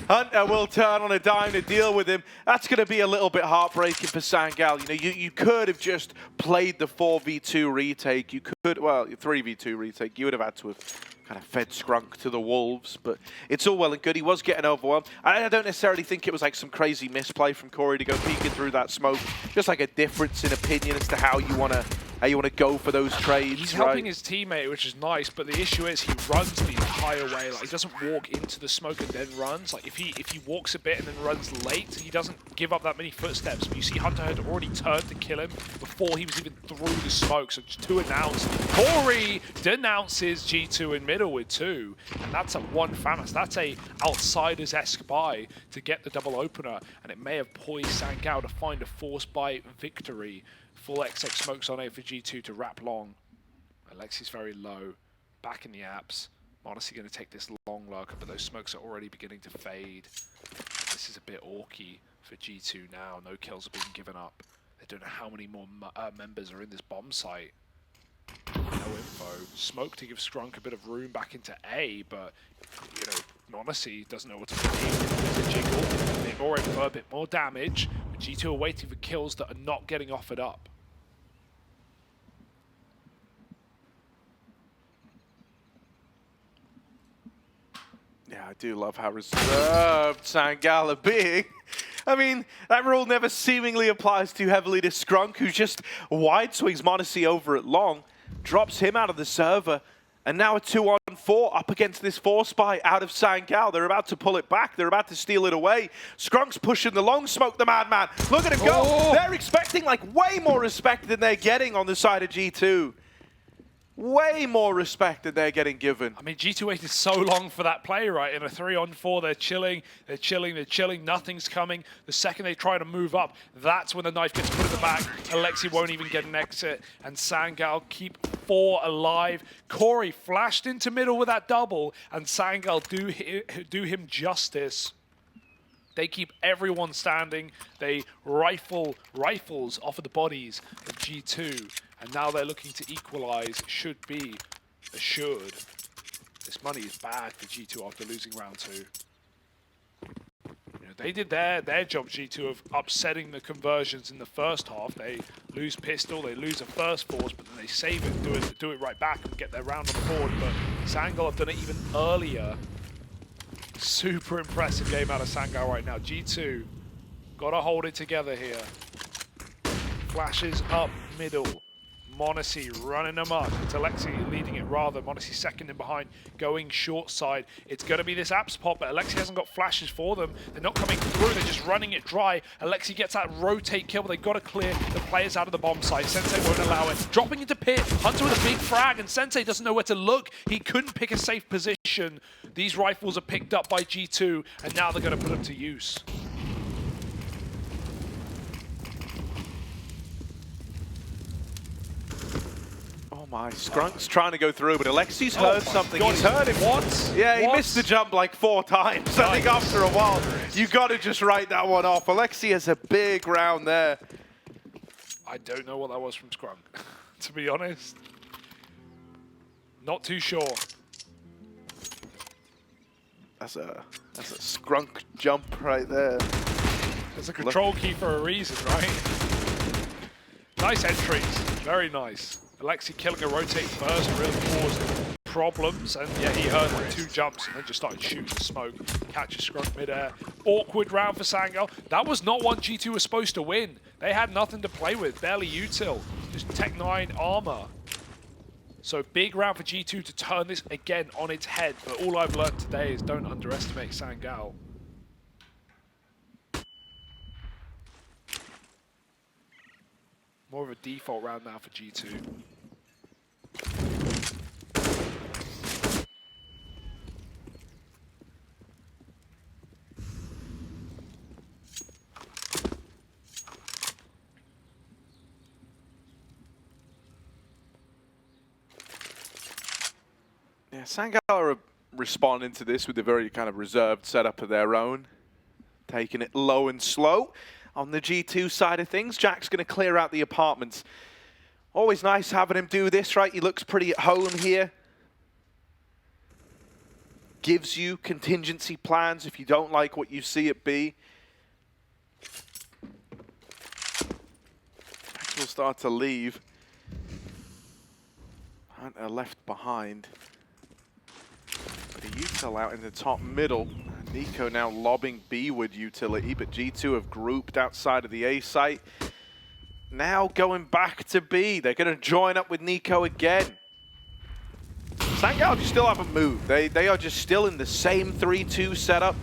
Hunter will turn on a dime to deal with him. That's going to be a little bit heartbreaking for Sangal. You know, you could have just played the 4v2 retake. You could, well, 3v2 retake. You would have had to have kind of fed ScrunK to the wolves, but it's all well and good. He was getting overwhelmed. I don't necessarily think it was like some crazy misplay from Kory to go peeking through that smoke. Just like a difference in opinion as to how you want to how you want to go for those trades. He's helping his teammate, which is nice, but the issue is he runs the entire way. Like, he doesn't walk into the smoke and then runs. Like, if he walks a bit and then runs late, he doesn't give up that many footsteps. But you see Hunter had already turned to kill him before he was even through the smoke. So just 2 announced. Kory denounces G2 in middle with 2. And that's a 1 Famas. That's a outsiders-esque buy to get the double opener. And it may have poised Sangal to find a force buy victory. Full XX smokes on A for G2 to wrap long. Alexi's very low. Back in the apps. Honestly going to take this long lurker, but those smokes are already beginning to fade. This is a bit orky for G2 now. No kills are being given up. They don't know how many more members are in this bomb site. No info. Smoke to give ScrunK a bit of room back into A, but, you know, honestly, doesn't know what to do. There's a jiggle. A bit more info, a bit more damage. But G2 are waiting for kills that are not getting offered up. Yeah, I do love how reserved Sangal are being. I mean, that rule never seemingly applies too heavily to ScrunK, who just wide swings m0NESY over at long, drops him out of the server, and now a 2-on-4 up against this force buy out of Sangal. They're about to pull it back. They're about to steal it away. ScrunK's pushing the long smoke, the madman. Look at him go. Oh. They're expecting like way more respect than they're getting on the side of G2. Way more respect than they're getting given. I mean, G2 waited so long for that play, right? In a 3-on-4, they're chilling, they're chilling, they're chilling, nothing's coming. The second they try to move up, that's when the knife gets put in the back. Alexi won't even get an exit, and Sangal keep 4 alive. Kory flashed into middle with that double, and Sangal do him justice. They keep everyone standing. They rifles off of the bodies of G2. And now they're looking to equalize. It should be assured. This money is bad for G2 after losing round 2. You know, they did their job, G2, of upsetting the conversions in the first half. They lose pistol, they lose a first force, but then they save it, do it right back and get their round on the board. But Sangal have done it even earlier. Super impressive game out of Sangal right now. G2 gotta hold it together here. Flashes up middle. m0NESY running amok. It's Alexi leading it rather. m0NESY second in behind, going short side. It's going to be this apps pop, but Alexi hasn't got flashes for them. They're not coming through, they're just running it dry. Alexi gets that rotate kill, but they've got to clear the players out of the bomb site. Sensei won't allow it. Dropping into pit, Hunter with a big frag, and Sensei doesn't know where to look. He couldn't pick a safe position. These rifles are picked up by G2, and now they're going to put them to use. My ScrunK's trying to go through, but Alexi's heard something. God, he's heard him. What? Yeah, he missed the jump like 4 times. I think after a while, you got to just write that one off. Alexi has a big round there. I don't know what that was from ScrunK, to be honest. Not too sure. That's a ScrunK jump right there. There's a control key for a reason, right? Nice entries. Very nice. Alexi killing a rotate first really caused problems, and yeah, he heard like 2 jumps and then just started shooting the smoke. Catches ScrunK midair. Awkward round for Sangal. That was not one G2 was supposed to win. They had nothing to play with, barely util. Just Tech 9 armor. So big round for G2 to turn this again on its head, but all I've learned today is don't underestimate Sangal. More of a default round now for G2. Yeah, Sangal are responding to this with a very kind of reserved setup of their own. Taking it low and slow. On the G2 side of things, Jack's going to clear out the apartments. Always nice having him do this, right? He looks pretty at home here. Gives you contingency plans if you don't like what you see at B. Jax will start to leave. Hunter left behind. But a util out in the top middle. NiKo now lobbing B-ward utility, but G2 have grouped outside of the A site. now going back to B. They're going to join up with NiKo again. Sangal still haven't moved. They are just still in the same 3-2 setup.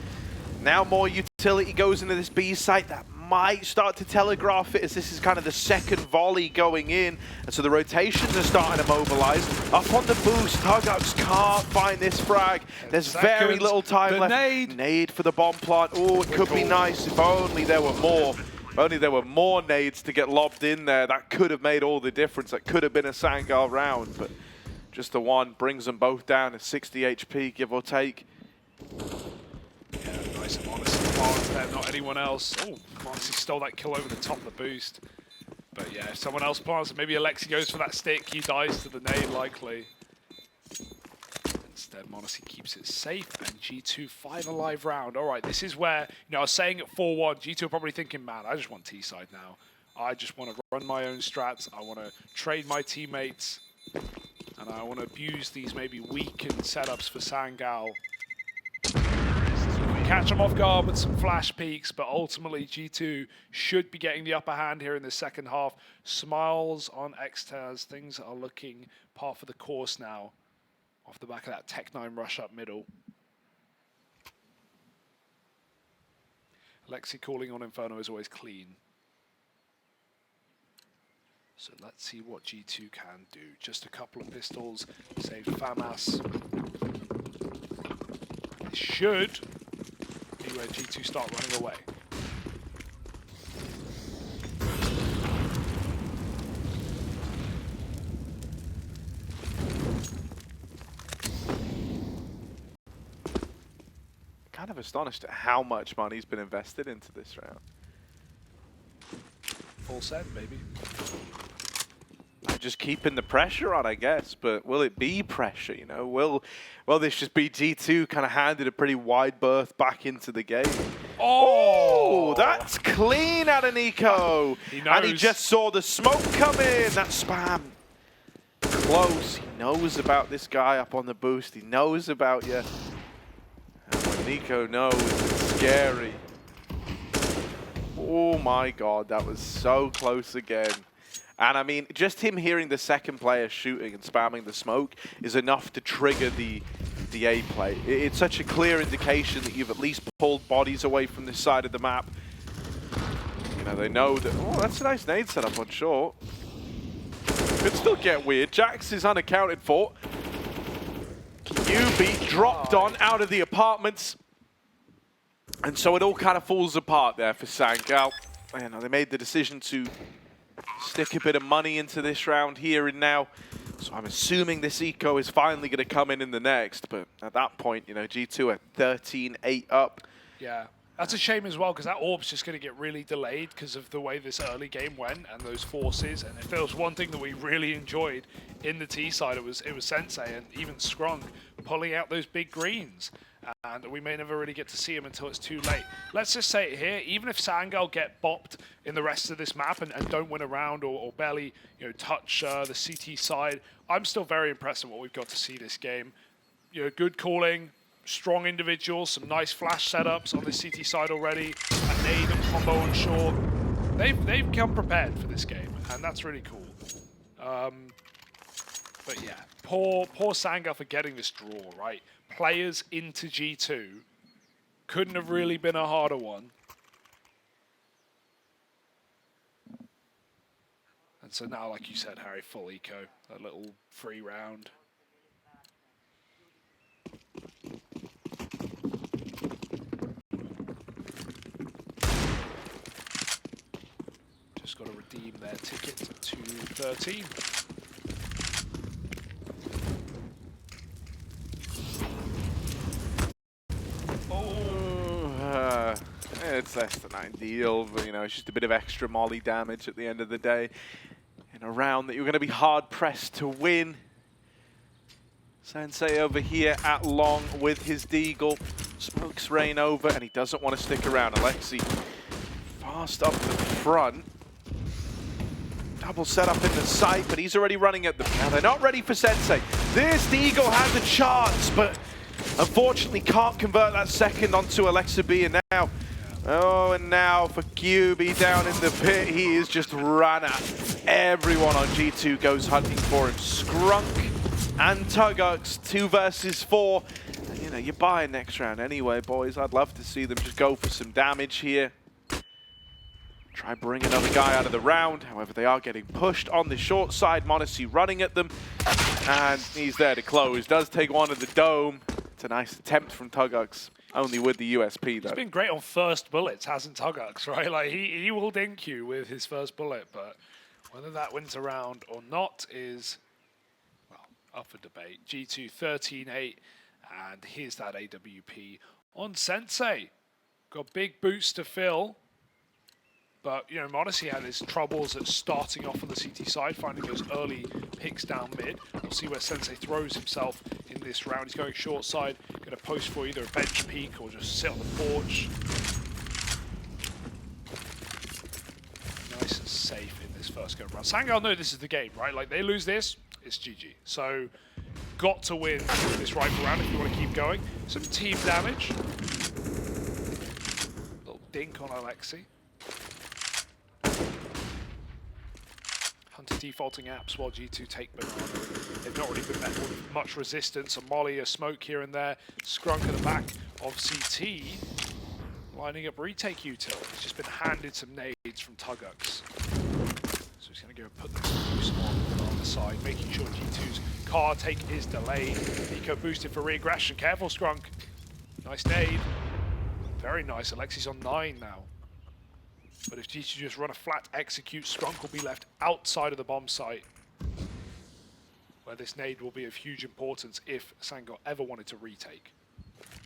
Now more utility goes into this B site. That might start to telegraph it, as this is kind of the second volley going in. And so the rotations are starting to mobilize. Up on the boost, Tugux can't find this frag. There's very little time left. Nade for the bomb plant. Oh, it could be nice if only there were more. If only there were more nades to get lobbed in there. That could have made all the difference. That could have been a Sangal round, but just the one brings them both down to 60 HP, give or take. Yeah, nice and honest advance there, not anyone else. Oh, Marcy stole that kill over the top of the boost. But yeah, if someone else plants, maybe Alexi goes for that stick, he dies to the nade likely. Instead, Monacy keeps it safe, and G2 5 alive round. All right, this is where, I was saying at 4-1, G2 are probably thinking, man, I just want T-side now. I just want to run my own strats. I want to trade my teammates, and I want to abuse these maybe weakened setups for Sangal. Catch them off guard with some flash peaks, but ultimately G2 should be getting the upper hand here in the second half. Smiles on Xtaz. Things are looking par for the course now off the back of that Tech-9 rush up middle. Alexi calling on Inferno is always clean. So let's see what G2 can do. Just a couple of pistols, save FAMAS. It should be where G2 start running away. Kind of astonished at how much money's been invested into this round. Full send, baby. Just keeping the pressure on, I guess, but will it be pressure, Will this just be G2 kind of handed a pretty wide berth back into the game? Oh, that's clean out of NiKo. And he just saw the smoke come in. That spam. Close. He knows about this guy up on the boost. He knows about you. And when NiKo knows, it's scary. Oh my god, that was so close again. And I mean, just him hearing the second player shooting and spamming the smoke is enough to trigger the A play. It's such a clear indication that you've at least pulled bodies away from this side of the map. They know that, oh, that's a nice nade setup on short. Could still get weird. Jax is unaccounted for. kyuubii dropped on out of the apartments. And so it all kind of falls apart there for Sangal. They made the decision to stick a bit of money into this round here and now. So I'm assuming this eco is finally going to come in the next. But at that point, G2 are 13-8 up. Yeah, that's a shame as well, because that orb's just going to get really delayed because of the way this early game went and those forces. And if there was one thing that we really enjoyed in the T side, it was Sensei and even ScrunK pulling out those big greens. And we may never really get to see him until it's too late. Let's just say it here, even if Sangal get bopped in the rest of this map and don't win a round or barely touch the CT side, I'm still very impressed with what we've got to see this game. Good calling, strong individuals, some nice flash setups on the CT side already, a nade and combo on short. They've come prepared for this game, and that's really cool. But yeah, poor Sangal for getting this draw, right? Players into G2. Couldn't have really been a harder one. And so now, like you said, Harry, full eco. A little free round. Just got to redeem their ticket to 13. It's less than ideal, but it's just a bit of extra molly damage at the end of the day. In a round that you're going to be hard pressed to win. Sensei over here at long with his deagle. Smokes rain over, and he doesn't want to stick around. Alexi fast up the front. Double setup in the site, but he's already running at them. Now they're not ready for Sensei. This deagle has a chance, but unfortunately can't convert that second onto Alexa B, and now Oh, and now for kyuubii down in the pit, he is just ran at. Everyone on G2 goes hunting for him. ScrunK and Tugux, 2 versus 4. And, you know, you're buying next round anyway, boys. I'd love to see them just go for some damage here. Try bring another guy out of the round. However, they are getting pushed on the short side. m0NESY running at them. And he's there to close. Does take one of the dome. It's a nice attempt from Tugux. Only with the USP, though. He's been great on first bullets, hasn't Tugux, right? Like, he will dink you with his first bullet, but whether that wins a round or not is, well, up for debate. G2 13-8, and here's that AWP on Sensei. Got big boots to fill, but, you know, m0NESY had his troubles at starting off on the CT side, finding those early picks down mid. We'll see where Sensei throws himself in this round. He's going short side, going to post for either a bench peek or just sit on the porch. Nice and safe in this first go round. Sangal know this is the game, right? Like, they lose this, it's GG. So, got to win this rifle round if you want to keep going. Some team damage. Little dink on Alexi. Hunter defaulting apps while G2 take banana. They've not really been met with much resistance. A molly, a smoke here and there. ScrunK at the back of CT. Lining up retake util. He's just been handed some nades from Tugux. So he's going to go put the boost on the side, making sure G2's car take is delayed. NiKo boosted for re-aggression. Careful, ScrunK. Nice nade. Very nice. Alexi's on 9 now. But if G2 just run a flat execute, ScrunK will be left outside of the bomb site, where this nade will be of huge importance if Sangal ever wanted to retake.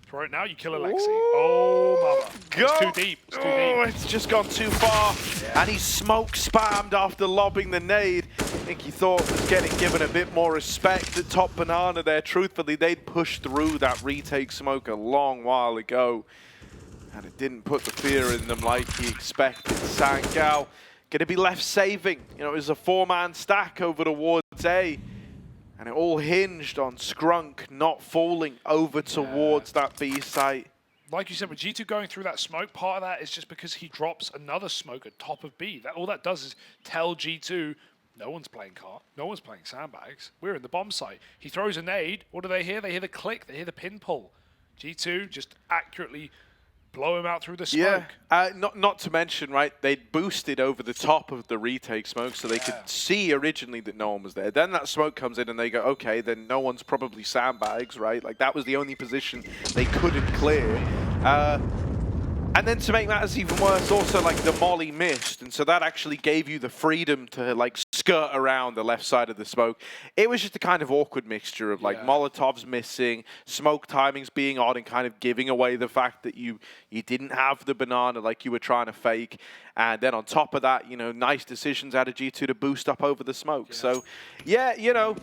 Throw it now, you kill Alexi. Ooh, oh, mother. It's too deep. It's too deep. It's just gone too far. Yeah. And he smoke spammed after lobbing the nade. I think he thought was getting given a bit more respect at top banana there. Truthfully, they'd pushed through that retake smoke a long while ago. And it didn't put the fear in them like he expected. Sangal going to be left saving. You know, it was a 4-man stack over towards A. And it all hinged on ScrunK not falling over towards that B site. Like you said, with G2 going through that smoke, part of that is just because he drops another smoke at top of B. All that does is tell G2, no one's playing cart, no one's playing sandbags. We're in the bomb site. He throws a nade. What do they hear? They hear the click. They hear the pin pull. G2 just accurately blow him out through the smoke. Yeah, not to mention, right, they'd boosted over the top of the retake smoke so they could see originally that no one was there. Then that smoke comes in and they go, okay, then no one's probably sandbags, right? Like, that was the only position they couldn't clear. And then to make matters even worse, also, like, the molly missed, and so that actually gave you the freedom to, like, skirt around the left side of the smoke. It was just a kind of awkward mixture of, like, Molotovs missing, smoke timings being odd, and kind of giving away the fact that you didn't have the banana like you were trying to fake. And then on top of that, you know, nice decisions out of G2 to boost up over the smoke. Yeah. So, yeah, you know.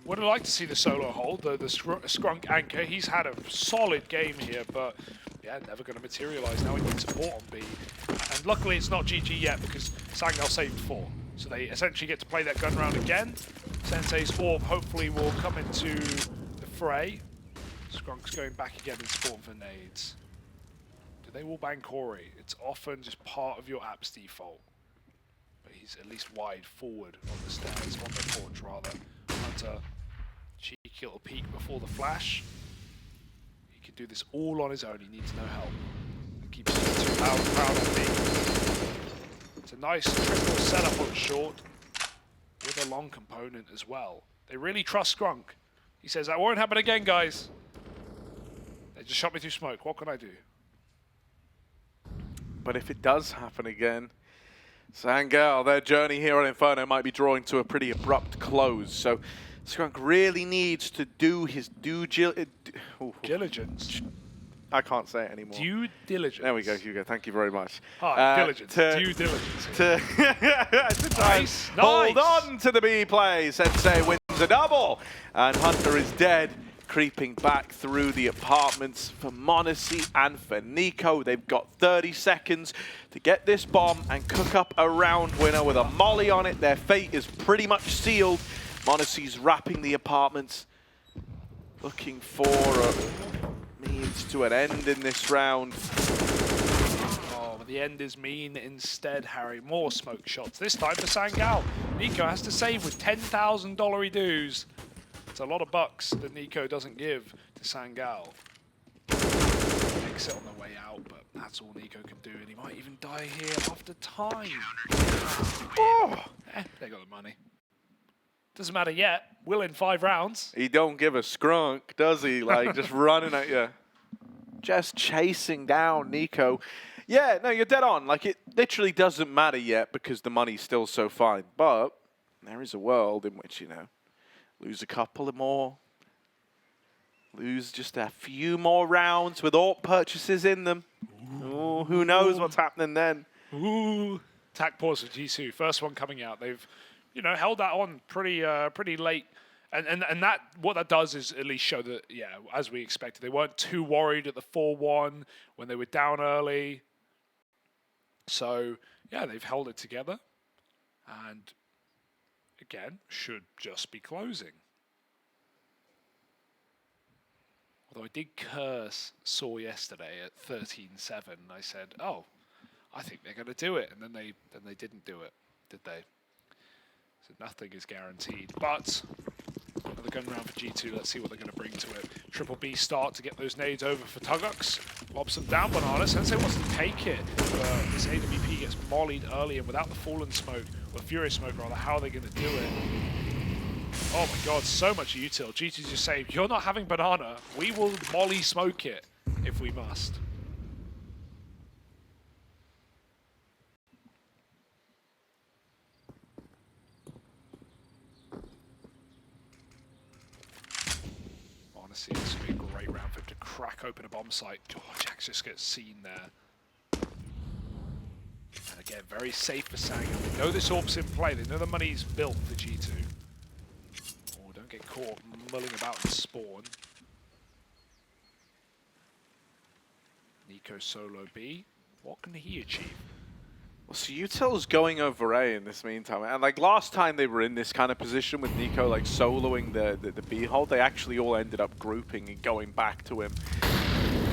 Would have liked to see the solo hold, the ScrunK anchor. He's had a solid game here, but yeah, never going to materialize. Now he needs support on B. And luckily it's not GG yet because Sangal saved 4. So they essentially get to play that gun round again. Sensei's orb hopefully will come into the fray. ScrunK's going back again in support for nades. Do they wallbang kory? It's often just part of your app's default. But he's at least wide forward on the stairs, on the porch rather. Hunter, cheeky little peek before the flash. He can do this all on his own, he needs no help. And keeps too loud and proud on me. It's a nice triple setup on short with a long component as well. They really trust ScrunK. He says, that won't happen again, guys. They just shot me through smoke. What can I do? But if it does happen again, Sangal, their journey here on Inferno might be drawing to a pretty abrupt close. So ScrunK really needs to do his diligence. I can't say it anymore. Due diligence. There we go, Hugo. Thank you very much. Diligence. Due diligence. To nice. Hold on to the B play. Sensei wins a double. And Hunter is dead. Creeping back through the apartments for m0NESY and for NiKo. They've got 30 seconds to get this bomb and cook up a round winner with a molly on it. Their fate is pretty much sealed. m0NESY's wrapping the apartments, looking for a means to an end in this round. Oh But the end is mean instead, Harry. More smoke shots. This time for Sangal. NiKo has to save with $10,000 dues. It's a lot of bucks that NiKo doesn't give to Sangal. Exit on the way out, but that's all NiKo can do. And he might even die here after time. Oh. They got the money. Doesn't matter yet. We'll in 5 rounds. He don't give a ScrunK, does he? Like, just running at you. Just chasing down NiKo. Yeah, no, you're dead on. Like, it literally doesn't matter yet because the money's still so fine. But there is a world in which, you know, lose a couple of more. Lose just a few more rounds with AUP purchases in them. Ooh, who knows what's happening then? Ooh. Attack pause for G2. First one coming out. They've, you know, held that on pretty late. And that what that does is at least show that, yeah, as we expected, they weren't too worried at the 4-1 when they were down early. So, yeah, they've held it together. And, again, should just be closing. Although I did curse Saw yesterday at 13-7. I said, oh, I think they're going to do it. And then they didn't do it, did they? So nothing is guaranteed. But another gun round for G2. Let's see what they're going to bring to it. Triple B start to get those nades over for Tugux. Lobs them down, Banana. Sensei wants to take it. This AWP gets mollied early, and without the Fallen Smoke, or Furious Smoke rather, how are they going to do it? Oh my god, so much util. G2 just saying, you're not having Banana. We will molly smoke it if we must. Honestly, this would be a great round for him to crack open a bomb site. Oh, Jax just gets seen there. And again, very safe for Sangal. They know this AWP's in play. They know the money's built for G2. Oh, don't get caught mulling about in spawn. NiKo solo B. What can he achieve? Well, so util's going over A in this meantime. And like last time they were in this kind of position with NiKo like soloing the B hold, they actually all ended up grouping and going back to him.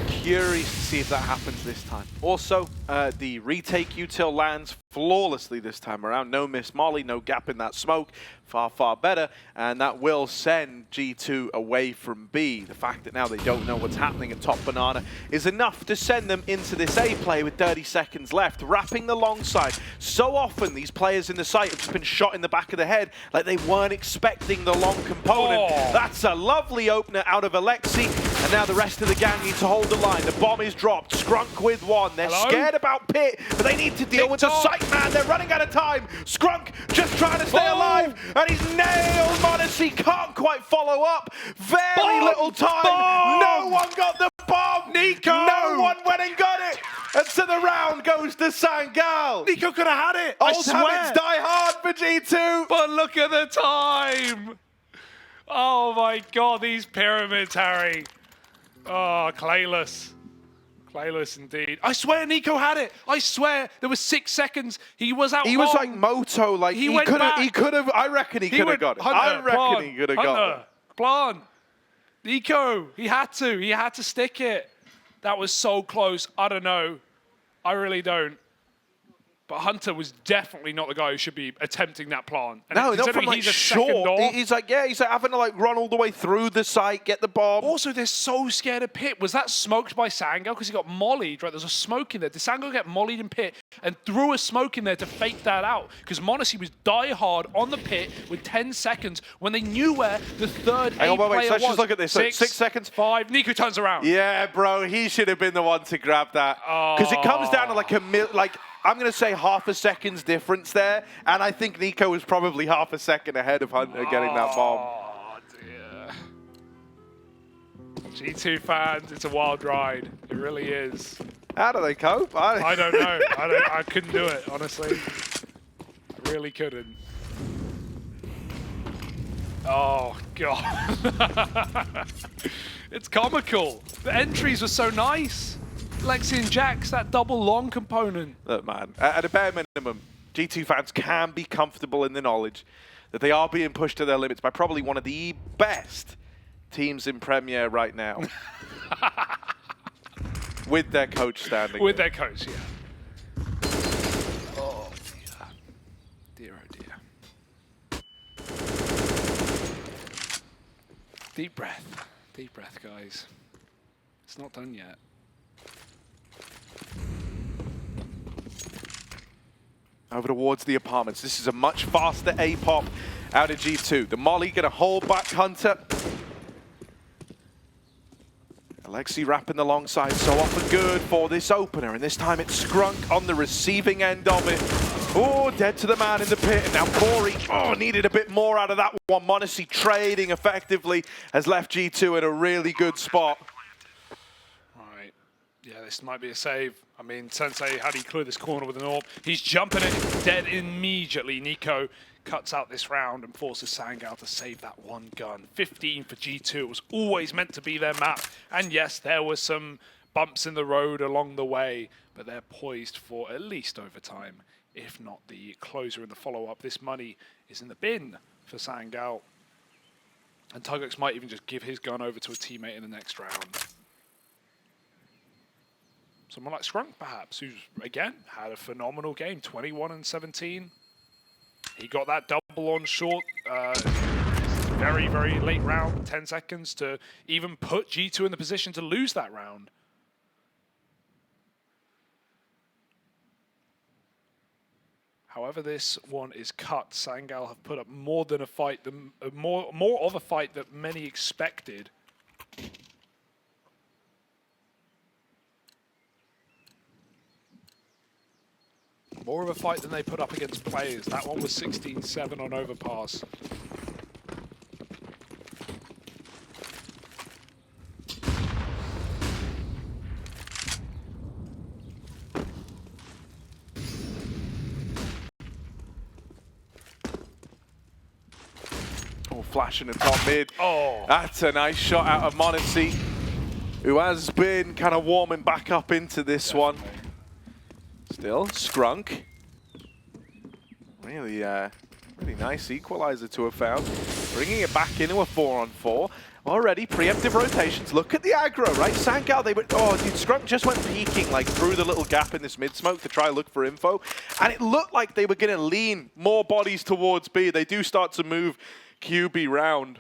Curious to see if that happens this time. Also, the retake util lands flawlessly this time around. No miss molly, no gap in that smoke. Far, far better. And that will send G2 away from B. The fact that now they don't know what's happening at top Banana is enough to send them into this A play with 30 seconds left. Wrapping the long side. So often these players in the site have just been shot in the back of the head like they weren't expecting the long component. Oh. That's a lovely opener out of Alexi. And now the rest of the gang need to hold the line. The bomb is dropped. ScrunK with one. They're scared about Pit, but they need to deal with the site man. They're running out of time. ScrunK just trying to stay alive. And he's nailed m0NESY. Can't quite follow up. Very little time. No one got the bomb. NiKo. No one went and got it. And so the round goes to Sangal. NiKo could have had it. Old habits die hard for G2. But look at the time. Oh my god, these pyramids, Harry. Oh, Clayless. Clayless indeed. I swear NiKo had it. I swear there was 6 seconds. He was out. He was like Moto. Like he could have. I reckon he could have got it. I reckon he could have got it. Plant. NiKo. He had to. He had to stick it. That was so close. I don't know. I really don't. But Hunter was definitely not the guy who should be attempting that plant. And no, not from like short. He's like, yeah, he's like having to like run all the way through the site, get the bomb. Also, they're so scared of Pit. Was that smoked by Sangal? Because he got mollied, right? There's a smoke in there. Did Sangal get mollied in Pit and threw a smoke in there to fake that out? Because m0NESY was die hard on the Pit with 10 seconds when they knew where the third A player was. Wait, let's just look at this. 6 seconds. 5. NiKo turns around. Yeah, bro, he should have been the one to grab that. Because it comes down to like I'm going to say half a second's difference there, and I think NiKo was probably half a second ahead of Hunter getting that bomb. Oh, dear. G2 fans, it's a wild ride. It really is. How do they cope? I don't know. I couldn't do it, honestly. I really couldn't. Oh, God. It's comical. The entries were so nice. Lexi and Jax, that double long component. Look, man, at a bare minimum, G2 fans can be comfortable in the knowledge that they are being pushed to their limits by probably one of the best teams in Premier right now. With their coach standing With there. their coach, yeah. Deep breath. Deep breath, guys. It's not done yet. Over towards the apartments. This is a much faster A-pop out of G2. The Molly gonna hold back Hunter. Alexi wrapping alongside, so often good for this opener, and this time it's ScrunK on the receiving end of it. Oh, dead to the man in the pit, and now kory, needed a bit more out of that one. m0NESY trading effectively has left G2 in a really good spot. Right, yeah, this might be a save. I mean, Sensei, how do you clear this corner with an AWP? He's jumping it, dead immediately. NiKo cuts out this round and forces Sangal to save that one gun. 15 for G2. It was always meant to be their map. And yes, there were some bumps in the road along the way, but they're poised for at least overtime, if not the closer in the follow-up. This money is in the bin for Sangal. And Tugux might even just give his gun over to a teammate in the next round. Someone like ScrunK, perhaps, who's, again, had a phenomenal game. 21 and 17. He got that double on short, very, very late round, 10 seconds to even put G2 in the position to lose that round. However, this one is cut. Sangal have put up more than a fight, more of a fight that many expected. More of a fight than they put up against players. That one was 16-7 on overpass. Oh, flashing in top mid. Oh, that's a nice shot out of m0NESY, who has been kind of warming back up into this definitely. one. Still, ScrunK. Really, really nice equalizer to have found. Bringing it back into a 4-on-4. Already preemptive rotations. Look at the aggro, right? Sangal, they were, dude, ScrunK just went peeking like through the little gap in this mid smoke to try and look for info. And it looked like they were going to lean more bodies towards B. They do start to move kyuubii round.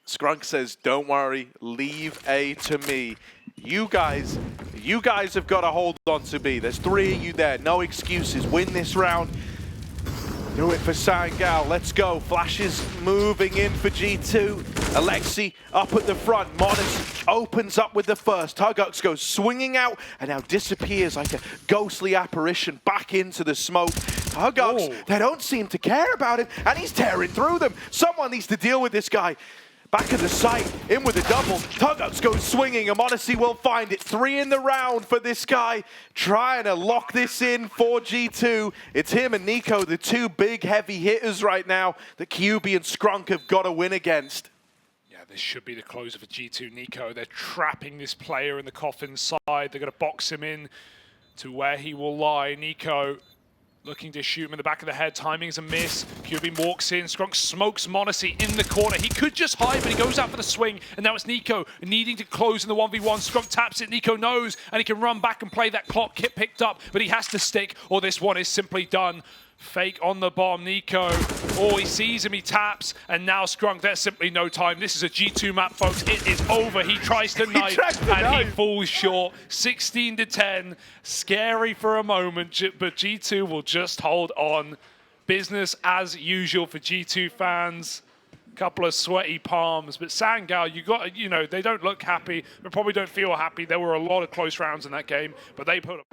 ScrunK says, don't worry, leave A to me. You guys have got to hold on to B. There's 3 of you there, no excuses. Win this round. Do it for Sangal, let's go. Flashes moving in for G2. Alexi up at the front. m0NESY opens up with the first. Tugux goes swinging out and now disappears like a ghostly apparition back into the smoke. Tugux, they don't seem to care about him, and he's tearing through them. Someone needs to deal with this guy. Back of the site, in with a double. Tugux goes swinging, and m0NESY will find it. 3 in the round for this guy, trying to lock this in for G2. It's him and NiKo, the 2 big heavy hitters right now that kyuubii and ScrunK have got to win against. yeah, this should be the closer for G2. NiKo, they're trapping this player in the coffin side. They're going to box him in to where he will lie. NiKo looking to shoot him in the back of the head. Timing's a miss. kyuubii walks in. ScrunK smokes m0NESY in the corner. He could just hide, but he goes out for the swing. And now it's NiKo needing to close in the 1v1. ScrunK taps it. NiKo knows, and he can run back and play that clock. Kit picked up, but he has to stick, or this one is simply done. Fake on the bomb. NiKo, he sees him, he taps, and now ScrunK, there's simply no time. This is a G2 map, folks. It is over. He tries to knife, and he falls short. 16-10. Scary for a moment, but G2 will just hold on. Business as usual for G2 fans. Couple of sweaty palms, but Sangal, they don't look happy, but probably don't feel happy. There were a lot of close rounds in that game, but they put up.